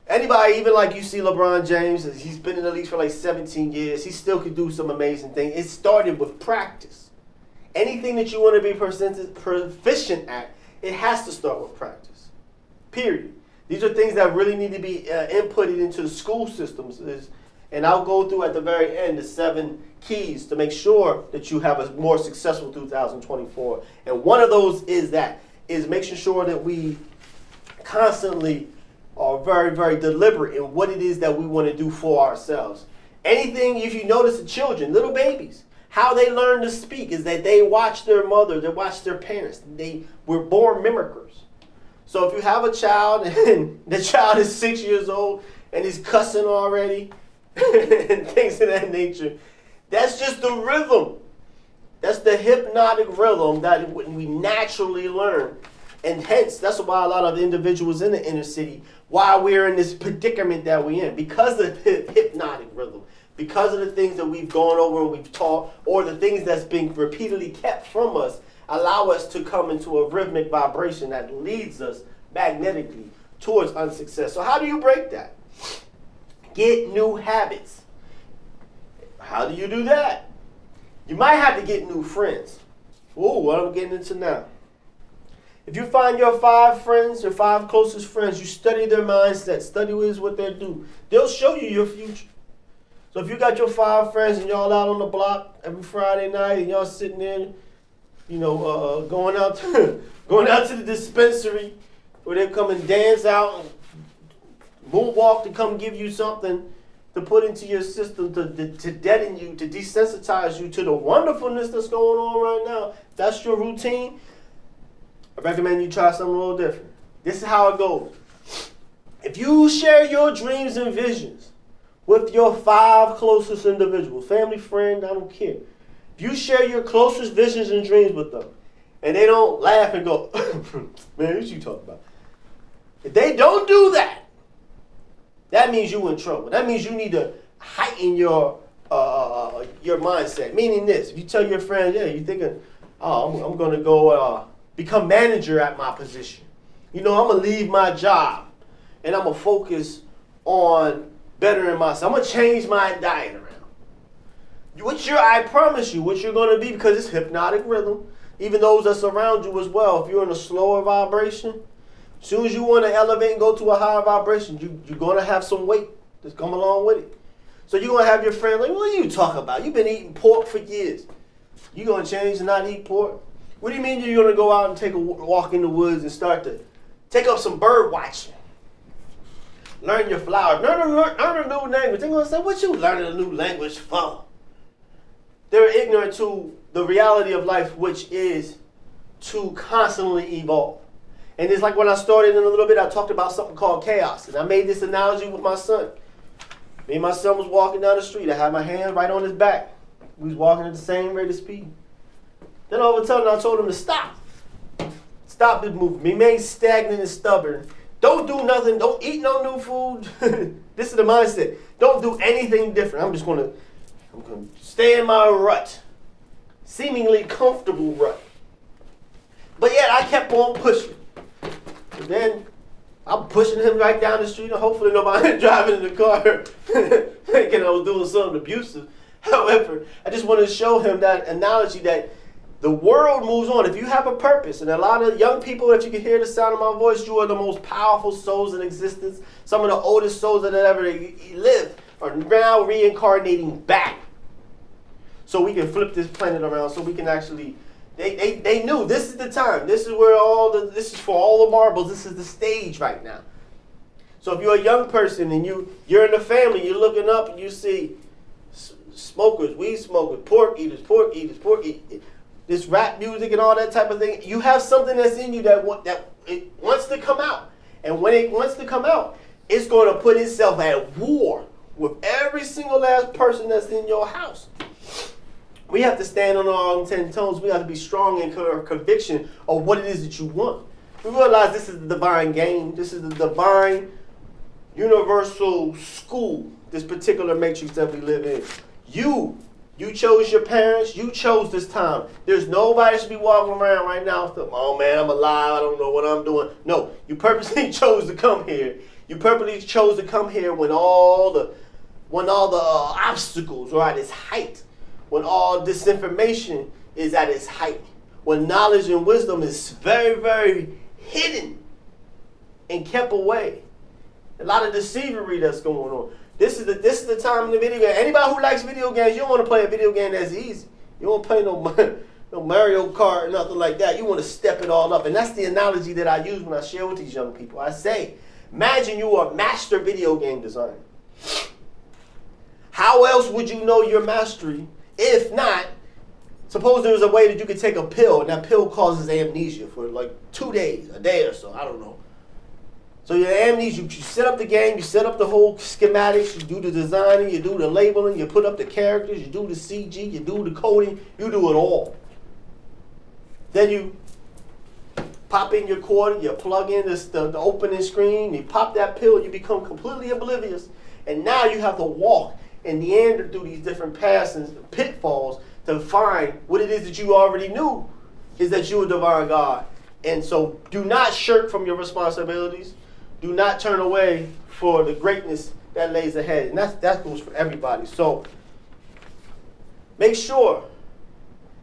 Anybody, even like you see LeBron James, he's been in the league for like 17 years. He still can do some amazing things. It started with practice. Anything that you want to be proficient at, it has to start with practice. Period. These are things that really need to be inputted into the school systems. And I'll go through at the very end the 7 keys to make sure that you have a more successful 2024. And one of those is making sure that we constantly are very, very deliberate in what it is that we want to do for ourselves. Anything, if you notice the children, little babies, how they learn to speak is that they watch their mother, they watch their parents. They were born mimickers. So if you have a child and the child is 6 years old and is cussing already and things of that nature, that's just the rhythm. That's the hypnotic rhythm that we naturally learn. And hence, that's why a lot of individuals in the inner city, why we're in this predicament that we're in, because of the hypnotic rhythm, because of the things that we've gone over and we've taught, or the things that's being repeatedly kept from us, allow us to come into a rhythmic vibration that leads us magnetically towards unsuccess. So how do you break that? Get new habits. How do you do that? You might have to get new friends. Ooh, what I'm getting into now. If you find your 5 friends, your 5 closest friends, you study their mindset, study what they do. They'll show you your future. So if you got your 5 friends and y'all out on the block every Friday night and y'all sitting there, going out to the dispensary where they come and dance out and moonwalk to come give you something to put into your system to deaden you, to desensitize you to the wonderfulness that's going on right now. That's your routine. I recommend you try something a little different. This is how it goes. If you share your dreams and visions with your 5 closest individuals, family, friend, I don't care. If you share your closest visions and dreams with them, and they don't laugh and go, man, what you talking about? If they don't do that, that means you're in trouble. That means you need to heighten your mindset. Meaning this, if you tell your friend, yeah, you're thinking, oh, I'm going to go become manager at my position. I'm going to leave my job, and I'm going to focus on bettering myself. I'm going to change my diet around. I promise you, what you're going to be, because it's hypnotic rhythm, even those that surround you as well, if you're in a slower vibration, as soon as you want to elevate and go to a higher vibration, you're going to have some weight that's coming along with it. So you're going to have your friend like, what are you talking about? You've been eating pork for years. You're going to change and not eat pork? What do you mean you're going to go out and take a walk in the woods and start to take up some bird watching? Learn your flowers. Learn a new language. They're going to say, what you learning a new language for? They're ignorant to the reality of life, which is to constantly evolve. And it's like when I started in a little bit, I talked about something called chaos. And I made this analogy with my son. Me and my son was walking down the street. I had my hand right on his back. We was walking at the same rate of speed. Then all of a sudden I told him to stop. Stop this movement. Remain stagnant and stubborn. Don't do nothing. Don't eat no new food. This is the mindset. Don't do anything different. I'm going to stay in my rut. Seemingly comfortable rut. But yet I kept on pushing. And then I'm pushing him right down the street, and hopefully nobody driving in the car thinking I was doing something abusive. However, I just wanted to show him that analogy that the world moves on. If you have a purpose, and a lot of young people, if you can hear the sound of my voice, you are the most powerful souls in existence. Some of the oldest souls that have ever lived are now reincarnating back. So we can flip this planet around, so we can actually, they knew this is the time. This is where this is for all the marbles. This is the stage right now. So if you're a young person and you're in the family, you're looking up and you see smokers, weed smokers, pork eaters, this rap music and all that type of thing, you have something that's in you that it wants to come out. And when it wants to come out, it's going to put itself at war with every single last person that's in your house. We have to stand on our own 10 toes. We have to be strong in our conviction of what it is that you want. We realize this is the divine game. This is the divine universal school, this particular matrix that we live in. You chose your parents. You chose this time. There's nobody should be walking around right now thinking, oh man, I'm alive. I don't know what I'm doing. No, you purposely chose to come here. You purposely chose to come here when all the obstacles are at its height. When all disinformation is at its height, when knowledge and wisdom is very, very hidden and kept away. A lot of deceivery that's going on. This is the time in the video game. Anybody who likes video games, you don't want to play a video game that's easy. You don't play no Mario Kart or nothing like that. You want to step it all up. And that's the analogy that I use when I share with these young people. I say, imagine you are a master video game designer. How else would you know your mastery? If not, suppose there was a way that you could take a pill, and that pill causes amnesia for like 2 days, a day or so, I don't know. So your amnesia, you set up the game, you set up the whole schematics, you do the designing, you do the labeling, you put up the characters, you do the CG, you do the coding, you do it all. Then you pop in your cord, you plug in the opening screen, you pop that pill, you become completely oblivious, and now you have to walk and meander through these different paths and pitfalls to find what it is that you already knew is that you're a divine God. And so do not shirk from your responsibilities. Do not turn away for the greatness that lays ahead. And that goes for everybody. So make sure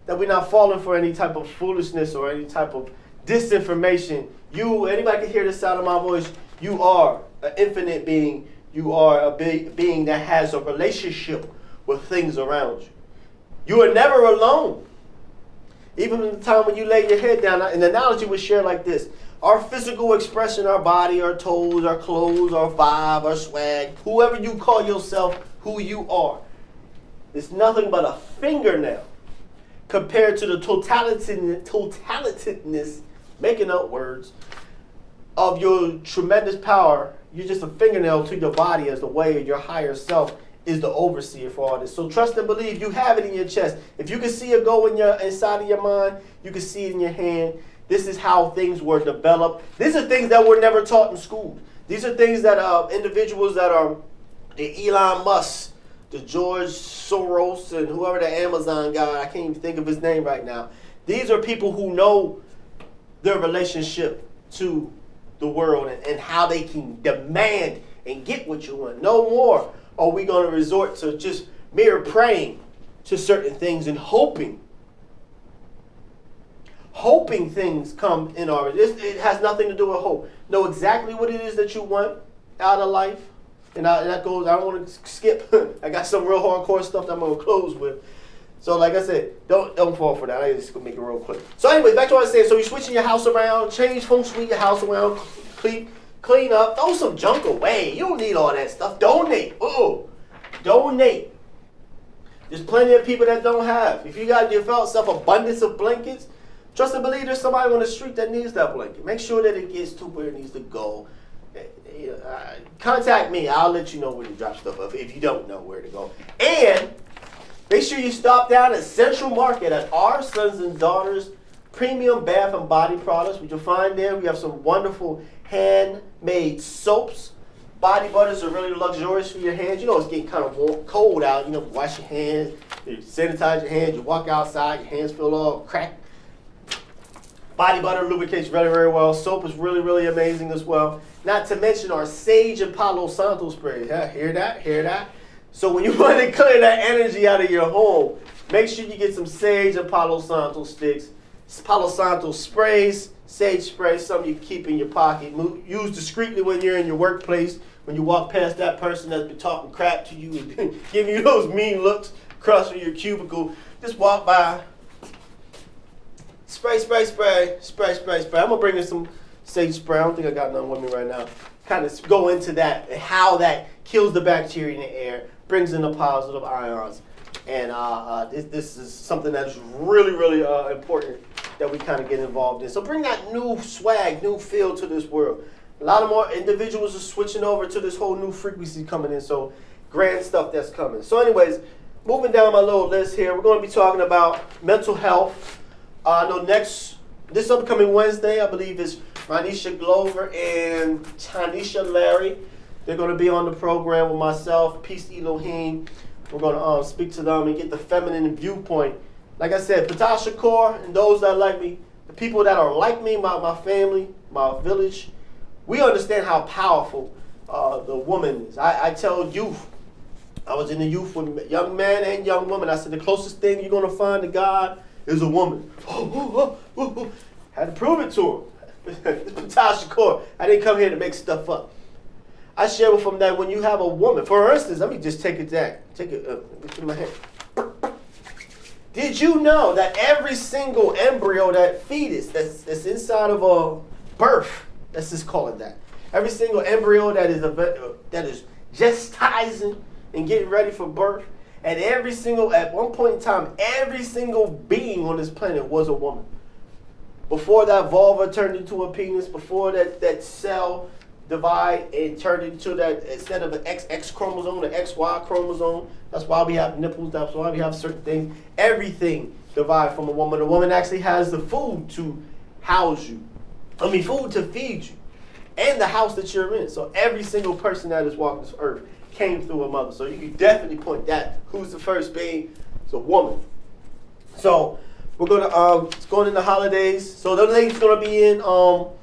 that we're not falling for any type of foolishness or any type of disinformation. Anybody can hear the sound of my voice, you are an infinite being. You are a being that has a relationship with things around you. You are never alone. Even in the time when you lay your head down, an analogy was shared like this. Our physical expression, our body, our toes, our clothes, our vibe, our swag, whoever you call yourself, who you are, is nothing but a fingernail compared to the totalitarianness, making up words, of your tremendous power. You're just a fingernail to your body as the way your higher self is the overseer for all this. So trust and believe. You have it in your chest. If you can see it go inside of your mind, you can see it in your hand. This is how things were developed. These are things that were never taught in school. These are things that individuals that are the Elon Musk, the George Soros, and whoever the Amazon guy, I can't even think of his name right now. These are people who know their relationship to the world and how they can demand and get what you want. No more are we going to resort to just mere praying to certain things and hoping things come in our. It has nothing to do with hope. Know exactly what it is that you want out of life, and that goes. I don't want to skip. I got some real hardcore stuff that I'm going to close with. So like I said, don't fall for that. I just gonna make it real quick. So anyways, back to what I was saying. So you're switching your house around, change feng shui your house around, clean up, throw some junk away. You don't need all that stuff. Donate. Donate. There's plenty of people that don't have. If you got yourself abundance of blankets, trust and believe there's somebody on the street that needs that blanket. Make sure that it gets to where it needs to go. Contact me. I'll let you know where to drop stuff off if you don't know where to go. And make sure you stop down at Central Market at Our Sons and Daughters Premium Bath and Body Products. What you'll find there, we have some wonderful handmade soaps. Body butters are really luxurious for your hands. You know it's getting kind of cold out. You know, wash your hands, you sanitize your hands, you walk outside, your hands feel all cracked. Body butter lubricates very, very well. Soap is really, really amazing as well. Not to mention our Sage and Palo Santo spray. Yeah, hear that? Hear that? So when you want to clear that energy out of your home, make sure you get some Sage and Palo Santo sticks. Palo Santo sprays, sage spray, something you keep in your pocket. Use discreetly when you're in your workplace, when you walk past that person that's been talking crap to you and giving you those mean looks across your cubicle. Just walk by. Spray, spray, spray, spray, spray, spray. I'm going to bring in some sage spray. I don't think I got none with me right now. Kind of go into that and how that kills the bacteria in the air, brings in the positive ions. And this is something that is really, really important that we kind of get involved in. So bring that new swag, new feel to this world. A lot of more individuals are switching over to this whole new frequency coming in. So grand stuff that's coming. So anyways, moving down my little list here, we're going to be talking about mental health. I know this upcoming Wednesday, I believe, is Ranisha Glover and Tanisha Larry. They're going to be on the program with myself, Peace Elohim. We're going to speak to them and get the feminine viewpoint. Like I said, Ptah Shakur and those that like me, the people that are like me, my family, my village, we understand how powerful the woman is. I tell youth, I was in the youth with young men and young women. I said the closest thing you're going to find to God is a woman. Had to prove it to him. It's Ptah Shakur. I didn't come here to make stuff up. I share with them that when you have a woman, for instance, let me just take it in my hand. Did you know that every single embryo, that fetus that's inside of a birth, let's just call it that, every single embryo that is gestizing and getting ready for birth, at one point in time, every single being on this planet was a woman. Before that vulva turned into a penis, before that cell divide and turned into that, instead of an XX chromosome, an XY chromosome. That's why we have nipples, that's why we have certain things. Everything derived from a woman. A woman actually has the food to house you. Food to feed you. And the house that you're in. So every single person that has walked this earth came through a mother. So you can definitely point that. Who's the first being? It's a woman. So we're gonna it's going in the holidays. So the lady's gonna be in on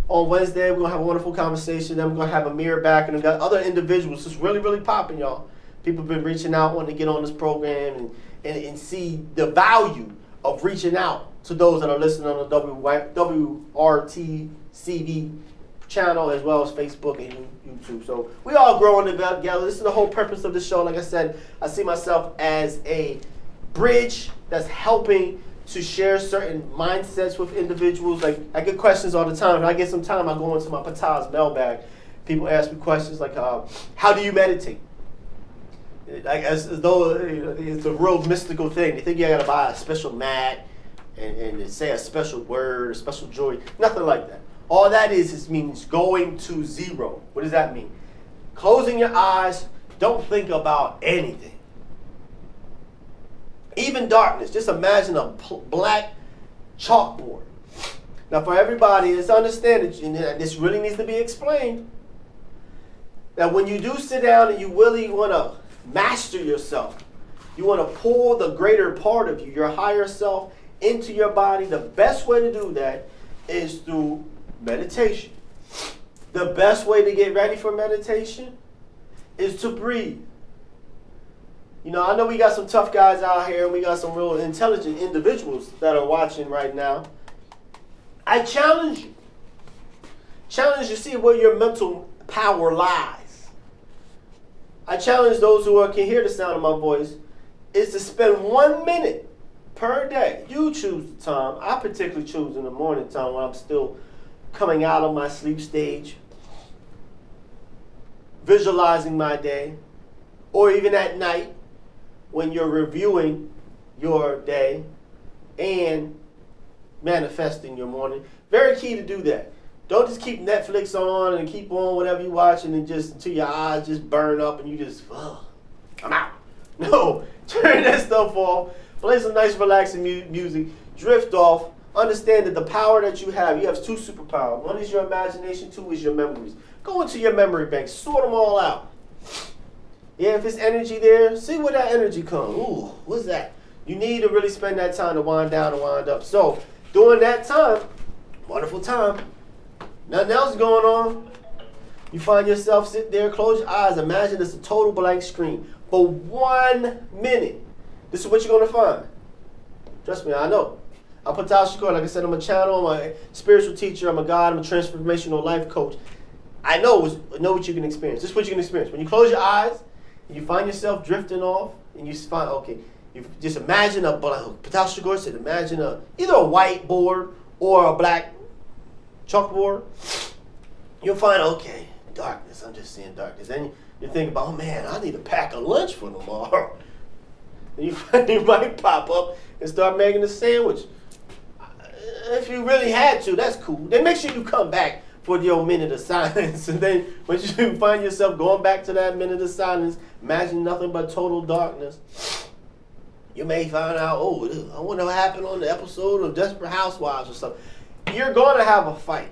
Wednesday. We're gonna have a wonderful conversation. Then we're gonna have Amir back, and we've got other individuals. It's really, really popping, y'all. People have been reaching out, wanting to get on this program and see the value of reaching out to those that are listening on the WRTCV channel, as well as Facebook and YouTube. So we all growing together. This is the whole purpose of the show. Like I said, I see myself as a bridge that's helping to share certain mindsets with individuals. Like, I get questions all the time. If I get some time, I go into my Ptah's mailbag. People ask me questions like, how do you meditate? Like, as though it's a real mystical thing. They think you gotta buy a special mat and say a special word, a special joy. Nothing like that. All that means going to zero. What does that mean? Closing your eyes, don't think about anything. Even darkness. Just imagine a black chalkboard. Now, for everybody, let's understand it, and this really needs to be explained, that when you do sit down and you really want to master yourself, you want to pull the greater part of you, your higher self, into your body, the best way to do that is through meditation. The best way to get ready for meditation is to breathe. You know, I know we got some tough guys out here, and we got some real intelligent individuals that are watching right now. I challenge you. Challenge you to see where your mental power lies. I challenge those who can hear the sound of my voice is to spend 1 minute per day. You choose the time. I particularly choose in the morning time when I'm still coming out of my sleep stage, visualizing my day, or even at night when you're reviewing your day and manifesting your morning. Very key to do that. Don't just keep Netflix on and keep on whatever you're watching and just until your eyes just burn up and you just, I'm out. No, turn that stuff off. Play some nice relaxing music. Drift off. Understand that the power that you have two superpowers. One is your imagination, two is your memories. Go into your memory bank, sort them all out. Yeah, if it's energy there, see where that energy comes. Ooh, what's that? You need to really spend that time to wind down and wind up. So during that time, Wonderful time. Nothing else going on. You find yourself sit there, close your eyes, imagine it's a total blank screen for 1 minute. This is what you're going to find. Trust me, I know. I'm Ptah Shakur. Like I said, I'm a channel, I'm a spiritual teacher, I'm a God, I'm a transformational life coach. I know what you can experience. This is what you can experience. When you close your eyes, and you find yourself drifting off, and you find, okay, you just imagine Ptah Shakur said, imagine either a white board or a black chalkboard. You'll find, okay, darkness. I'm just seeing darkness. Then you think about, oh man, I need to pack a lunch for tomorrow. And you find you might pop up and start making a sandwich. If you really had to, that's cool. Then make sure you come back for your minute of silence. And then when you find yourself going back to that minute of silence, imagine nothing but total darkness. You may find out, oh, I wonder what happened on the episode of Desperate Housewives or something. You're going to have a fight.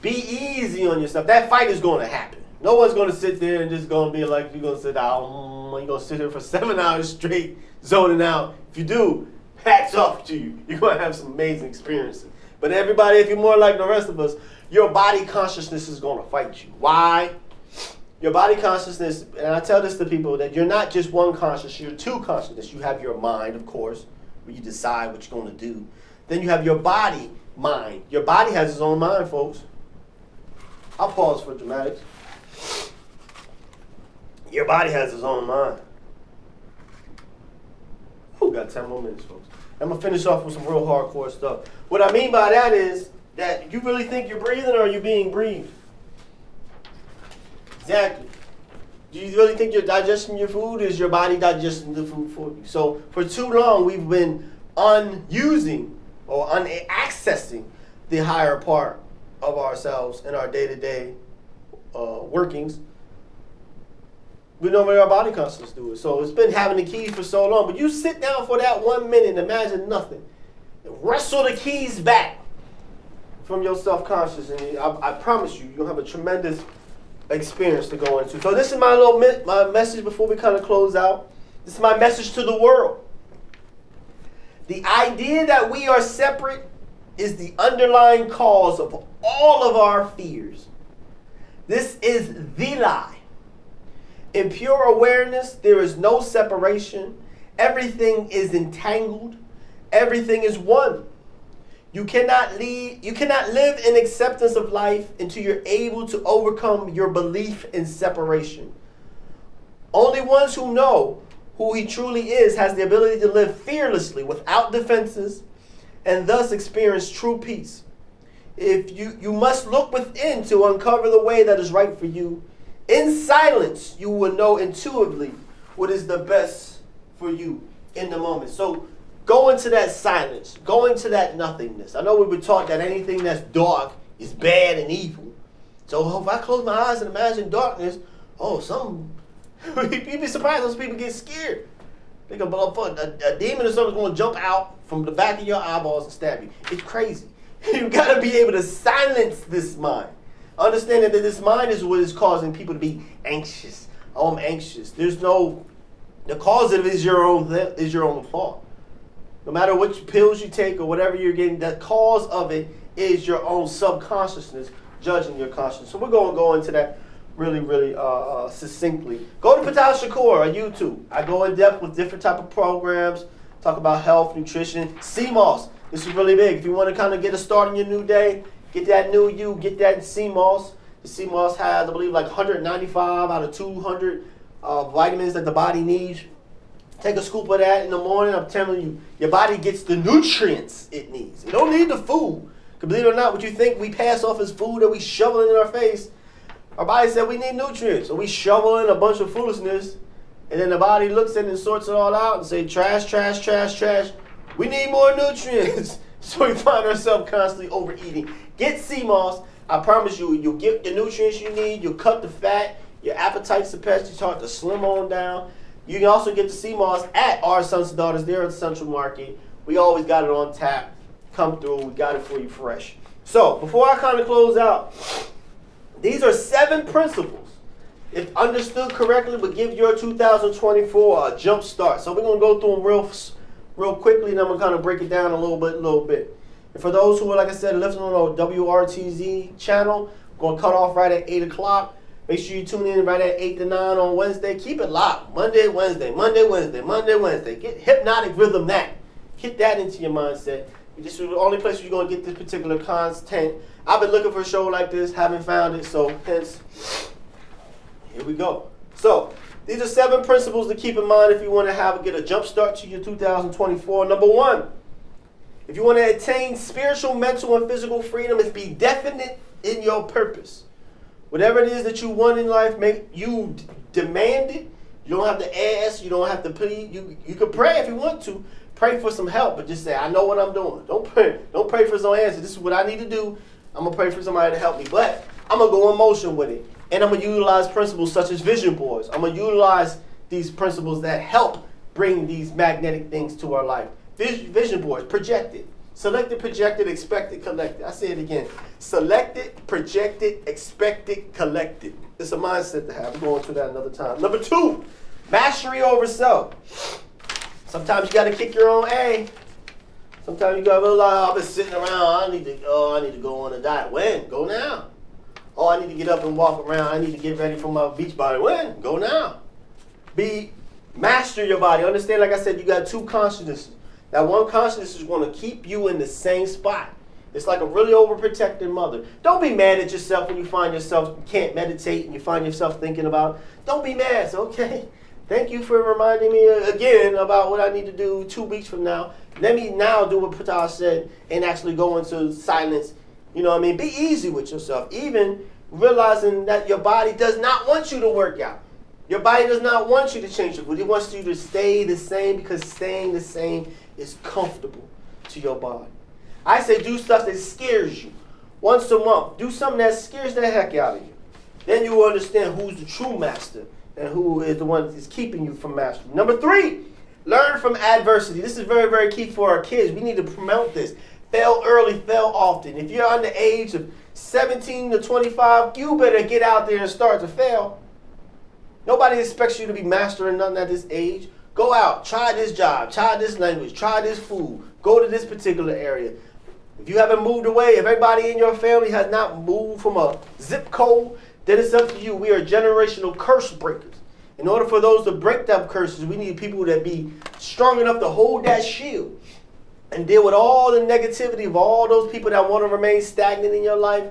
Be easy on yourself. That fight is going to happen. No one's going to sit there and just going to be like, you're going to sit down, you're going to sit here for 7 hours straight, zoning out. If you do, hats off to you. You're going to have some amazing experiences. But everybody, if you're more like the rest of us, your body consciousness is going to fight you. Why? Your body consciousness, and I tell this to people, that you're not just one consciousness, you're two consciousness. You have your mind, of course, where you decide what you're going to do. Then you have your body mind. Your body has its own mind, folks. I'll pause for dramatics. Your body has its own mind. Ooh, got 10 more minutes, folks. I'm going to finish off with some real hardcore stuff. What I mean by that is that you really think you're breathing, or are you being breathed? Exactly. Do you really think you're digesting your food? Is your body digesting the food for you? So for too long, we've been unusing or unaccessing the higher part of ourselves in our day-to-day workings. We know where our body consciousness do it. So it's been having the keys for so long. But you sit down for that 1 minute and imagine nothing. And wrestle the keys back from your self-conscious. And I promise you, you'll have a tremendous experience to go into. So this is my little my message before we kind of close out. This is my message to the world. The idea that we are separate is the underlying cause of all of our fears. This is the lie. In pure awareness, there is no separation. Everything is entangled. Everything is one. You cannot live in acceptance of life until you're able to overcome your belief in separation. Only ones who know who he truly is has the ability to live fearlessly without defenses and thus experience true peace. If you must look within to uncover the way that is right for you. In silence, you will know intuitively what is the best for you in the moment. So go into that silence. Go into that nothingness. I know we were taught that anything that's dark is bad and evil. So if I close my eyes and imagine darkness, you'd be surprised those people get scared. They go, a demon or something's going to jump out from the back of your eyeballs and stab you. It's crazy. You got to be able to silence this mind. Understanding that this mind is what is causing people to be anxious. Oh, I'm anxious. The cause of it is your own fault. No matter which pills you take or whatever you're getting, the cause of it is your own subconsciousness judging your consciousness. So we're going to go into that really, really succinctly. Go to Ptah Shakur on YouTube. I go in depth with different type of programs, talk about health, nutrition, CMOS. This is really big. If you want to kind of get a start in your new day, get that new you, get that CMOS. The CMOS has, I believe, like 195 out of 200 vitamins that the body needs. Take a scoop of that in the morning. I'm telling you, your body gets the nutrients it needs. It don't need the food. Because believe it or not, what you think we pass off as food that we shovel in our face, our body said we need nutrients. So we shovel in a bunch of foolishness, and then the body looks at it and sorts it all out and say, trash, trash, trash, trash. We need more nutrients. So we find ourselves constantly overeating. Get CMOS. I promise you, you'll get the nutrients you need. You'll cut the fat. Your appetite's suppressed. You start to slim on down. You can also get the CMOS at our Sons and Daughters there at the Central Market. We always got it on tap. Come through. We got it for you fresh. So before I kind of close out, these are 7 principles, if understood correctly, would give your 2024 a jump start. So we're going to go through them real quickly, and I'm going to kind of break it down a little bit. And for those who are, like I said, listening on the WRTZ channel, going to cut off right at 8 o'clock. Make sure you tune in right at 8 to 9 on Wednesday. Keep it locked. Monday, Wednesday, Monday, Wednesday, Monday, Wednesday. Get hypnotic rhythm that. Get that into your mindset. This is the only place you're going to get this particular content. I've been looking for a show like this, haven't found it, so hence, here we go. So, these are 7 principles to keep in mind if you want to get a jump start to your 2024. Number 1, if you want to attain spiritual, mental, and physical freedom, is be definite in your purpose. Whatever it is that you want in life, you demand it. You don't have to ask. You don't have to plead. You can pray if you want to. Pray for some help, but just say, I know what I'm doing. Don't pray for some answer. This is what I need to do. I'm going to pray for somebody to help me. But I'm going to go in motion with it. And I'm going to utilize principles such as vision boards. I'm going to utilize these principles that help bring these magnetic things to our life. Vision boards, projected. Selected, projected, expected, collected. I say it again. Selected, projected, expected, collected. It's a mindset to have. We're going to that another time. Number 2, mastery over self. Sometimes you got to kick your own A. Sometimes you got to realize, I've been sitting around. I need to go on a diet. When? Go now. Oh, I need to get up and walk around. I need to get ready for my beach body. When? Go now. Master your body. Understand, like I said, you got 2 consciousnesses. That one consciousness is going to keep you in the same spot. It's like a really overprotected mother. Don't be mad at yourself when you find yourself you can't meditate and you find yourself thinking about. Don't be mad. It's okay. Thank you for reminding me again about what I need to do 2 weeks from now. Let me now do what Ptah said and actually go into silence. You know what I mean? Be easy with yourself. Even realizing that your body does not want you to work out. Your body does not want you to change your food. It wants you to stay the same because staying the same is comfortable to your body. I say do stuff that scares you. Once a month, do something that scares the heck out of you. Then you will understand who's the true master and who is the one that is keeping you from mastery. Number 3, learn from adversity. This is very, very key for our kids. We need to promote this. Fail early, fail often. If you're under the age of 17 to 25, you better get out there and start to fail. Nobody expects you to be mastering nothing at this age. Go out, try this job, try this language, try this food, go to this particular area. If you haven't moved away, if everybody in your family has not moved from a zip code, then it's up to you. We are generational curse breakers. In order for those to break them curses, we need people that be strong enough to hold that shield and deal with all the negativity of all those people that want to remain stagnant in your life.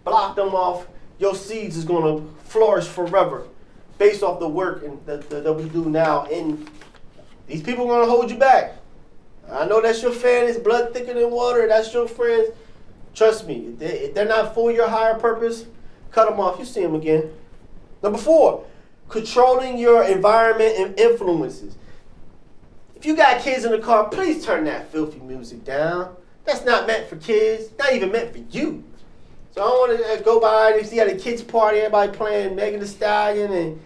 Block them off. Your seeds is going to flourish forever based off the work that we do now. And these people are going to hold you back. I know that's your fan. It's blood thicker than water. That's your friends. Trust me, if they're not for your higher purpose, cut them off. You see them again. Number 4, controlling your environment and influences. If you got kids in the car, please turn that filthy music down. That's not meant for kids. Not even meant for you. So I don't want to go by and see at a kids' party, everybody playing Megan Thee Stallion, and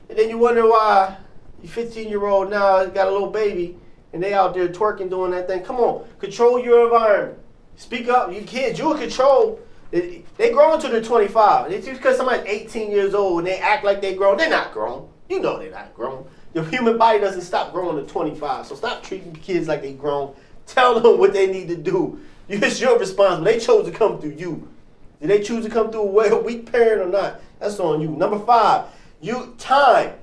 then you wonder why your 15-year-old now got a little baby, and they out there twerking, doing that thing. Come on, control your environment. Speak up. You kids, you in control. They grow until they're 25. It's just because somebody's 18 years old and they act like they grown. They're not grown. You know they're not grown. Your human body doesn't stop growing at 25. So stop treating kids like they grown. Tell them what they need to do. It's your responsibility. They chose to come through you. Did they choose to come through a weak parent or not? That's on you. Number 5, time.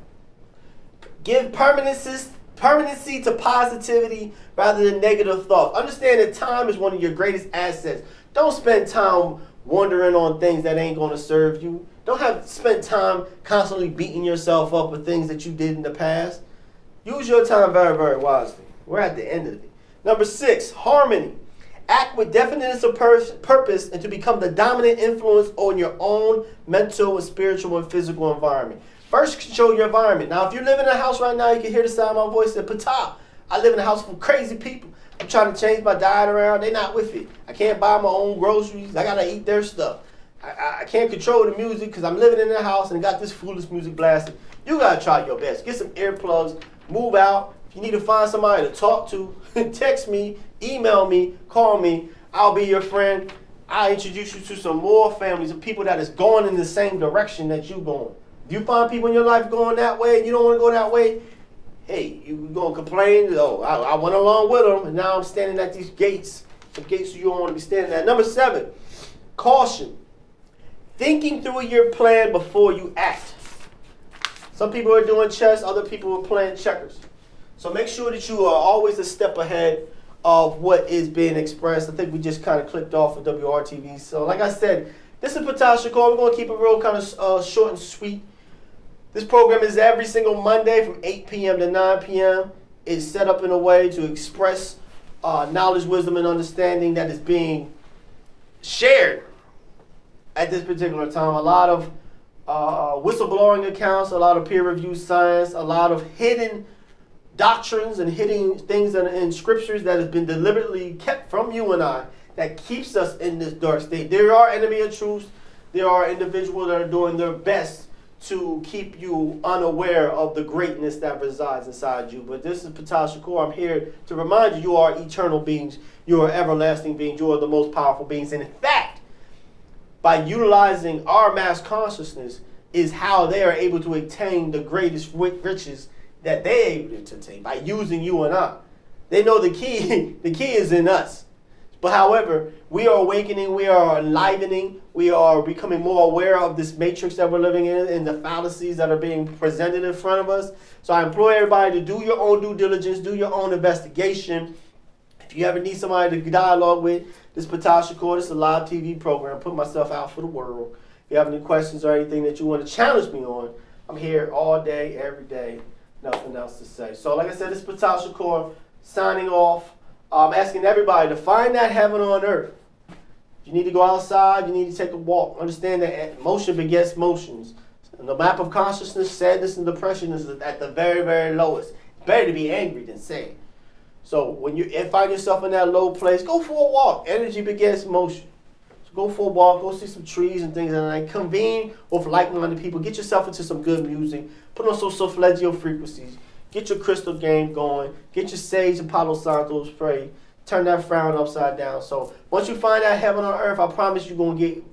Give permanency to positivity rather than negative thoughts. Understand that time is one of your greatest assets. Don't spend time wondering on things that ain't going to serve you. Don't spend time constantly beating yourself up with things that you did in the past. Use your time very, very wisely. We're at the end of it. Number 6, harmony. Act with definiteness of purpose and to become the dominant influence on your own mental and spiritual and physical environment. First, control your environment. Now, if you live in a house right now, you can hear the sound of my voice. Say, Ptah, I live in a house full of crazy people. I'm trying to change my diet around. They're not with it. I can't buy my own groceries. I got to eat their stuff. I can't control the music because I'm living in the house and got this foolish music blasting. You got to try your best. Get some earplugs. Move out. If you need to find somebody to talk to, text me, email me, call me. I'll be your friend. I'll introduce you to some more families of people that is going in the same direction that you're going. If you find people in your life going that way and you don't want to go that way, hey, you going to complain? Oh, I went along with them, and now I'm standing at these gates The gates you don't want to be standing at. Number 7, caution. Thinking through your plan before you act. Some people are doing chess, other people are playing checkers. So make sure that you are always a step ahead of what is being expressed. I think we just kind of clicked off of WRTV. So like I said, this is Ptah Shakur. We're going to keep it real kind of short and sweet. This program is every single Monday from 8 p.m. to 9 p.m. It's set up in a way to express knowledge, wisdom, and understanding that is being shared at this particular time. A lot of whistleblowing accounts, a lot of peer-reviewed science, a lot of hidden doctrines and hidden things in scriptures that has been deliberately kept from you and I that keeps us in this dark state. There are enemy of truth. There are individuals that are doing their best to keep you unaware of the greatness that resides inside you. But this is Ptah Shakur. I'm here to remind you, you are eternal beings. You are everlasting beings. You are the most powerful beings. And in fact, by utilizing our mass consciousness is how they are able to attain the greatest riches that they're able to attain, by using you and I. They know the key is in us. But however, we are awakening, we are enlivening, we are becoming more aware of this matrix that we're living in and the fallacies that are being presented in front of us. So I implore everybody to do your own due diligence, do your own investigation. If you ever need somebody to dialogue with, this is Ptah Shakur. This is a live TV program. Put myself out for the world. If you have any questions or anything that you want to challenge me on, I'm here all day, every day. Nothing else to say. So like I said, this is Ptah Shakur signing off. I'm asking everybody to find that heaven on earth. You need to go outside. You need to take a walk. Understand that motion begets motions. And the map of consciousness, sadness and depression is at the very, very lowest. It's better to be angry than sad. So when you find yourself in that low place, go for a walk. Energy begets motion. So go for a walk. Go see some trees and things like that. Convene with like-minded people. Get yourself into some good music. Put on some solfeggio frequencies. Get your crystal game going. Get your sage and Palo Santo spray. Turn that frown upside down. So once you find that heaven on earth, I promise you're going to get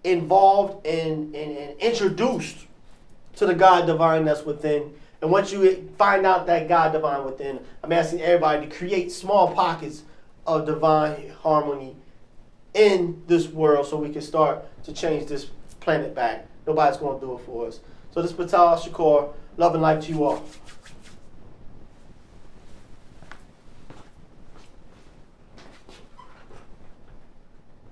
involved and introduced to the God divine that's within. And once you find out that God divine within, I'm asking everybody to create small pockets of divine harmony in this world so we can start to change this planet back. Nobody's going to do it for us. So this is Ptah Shakur. Love and light to you all.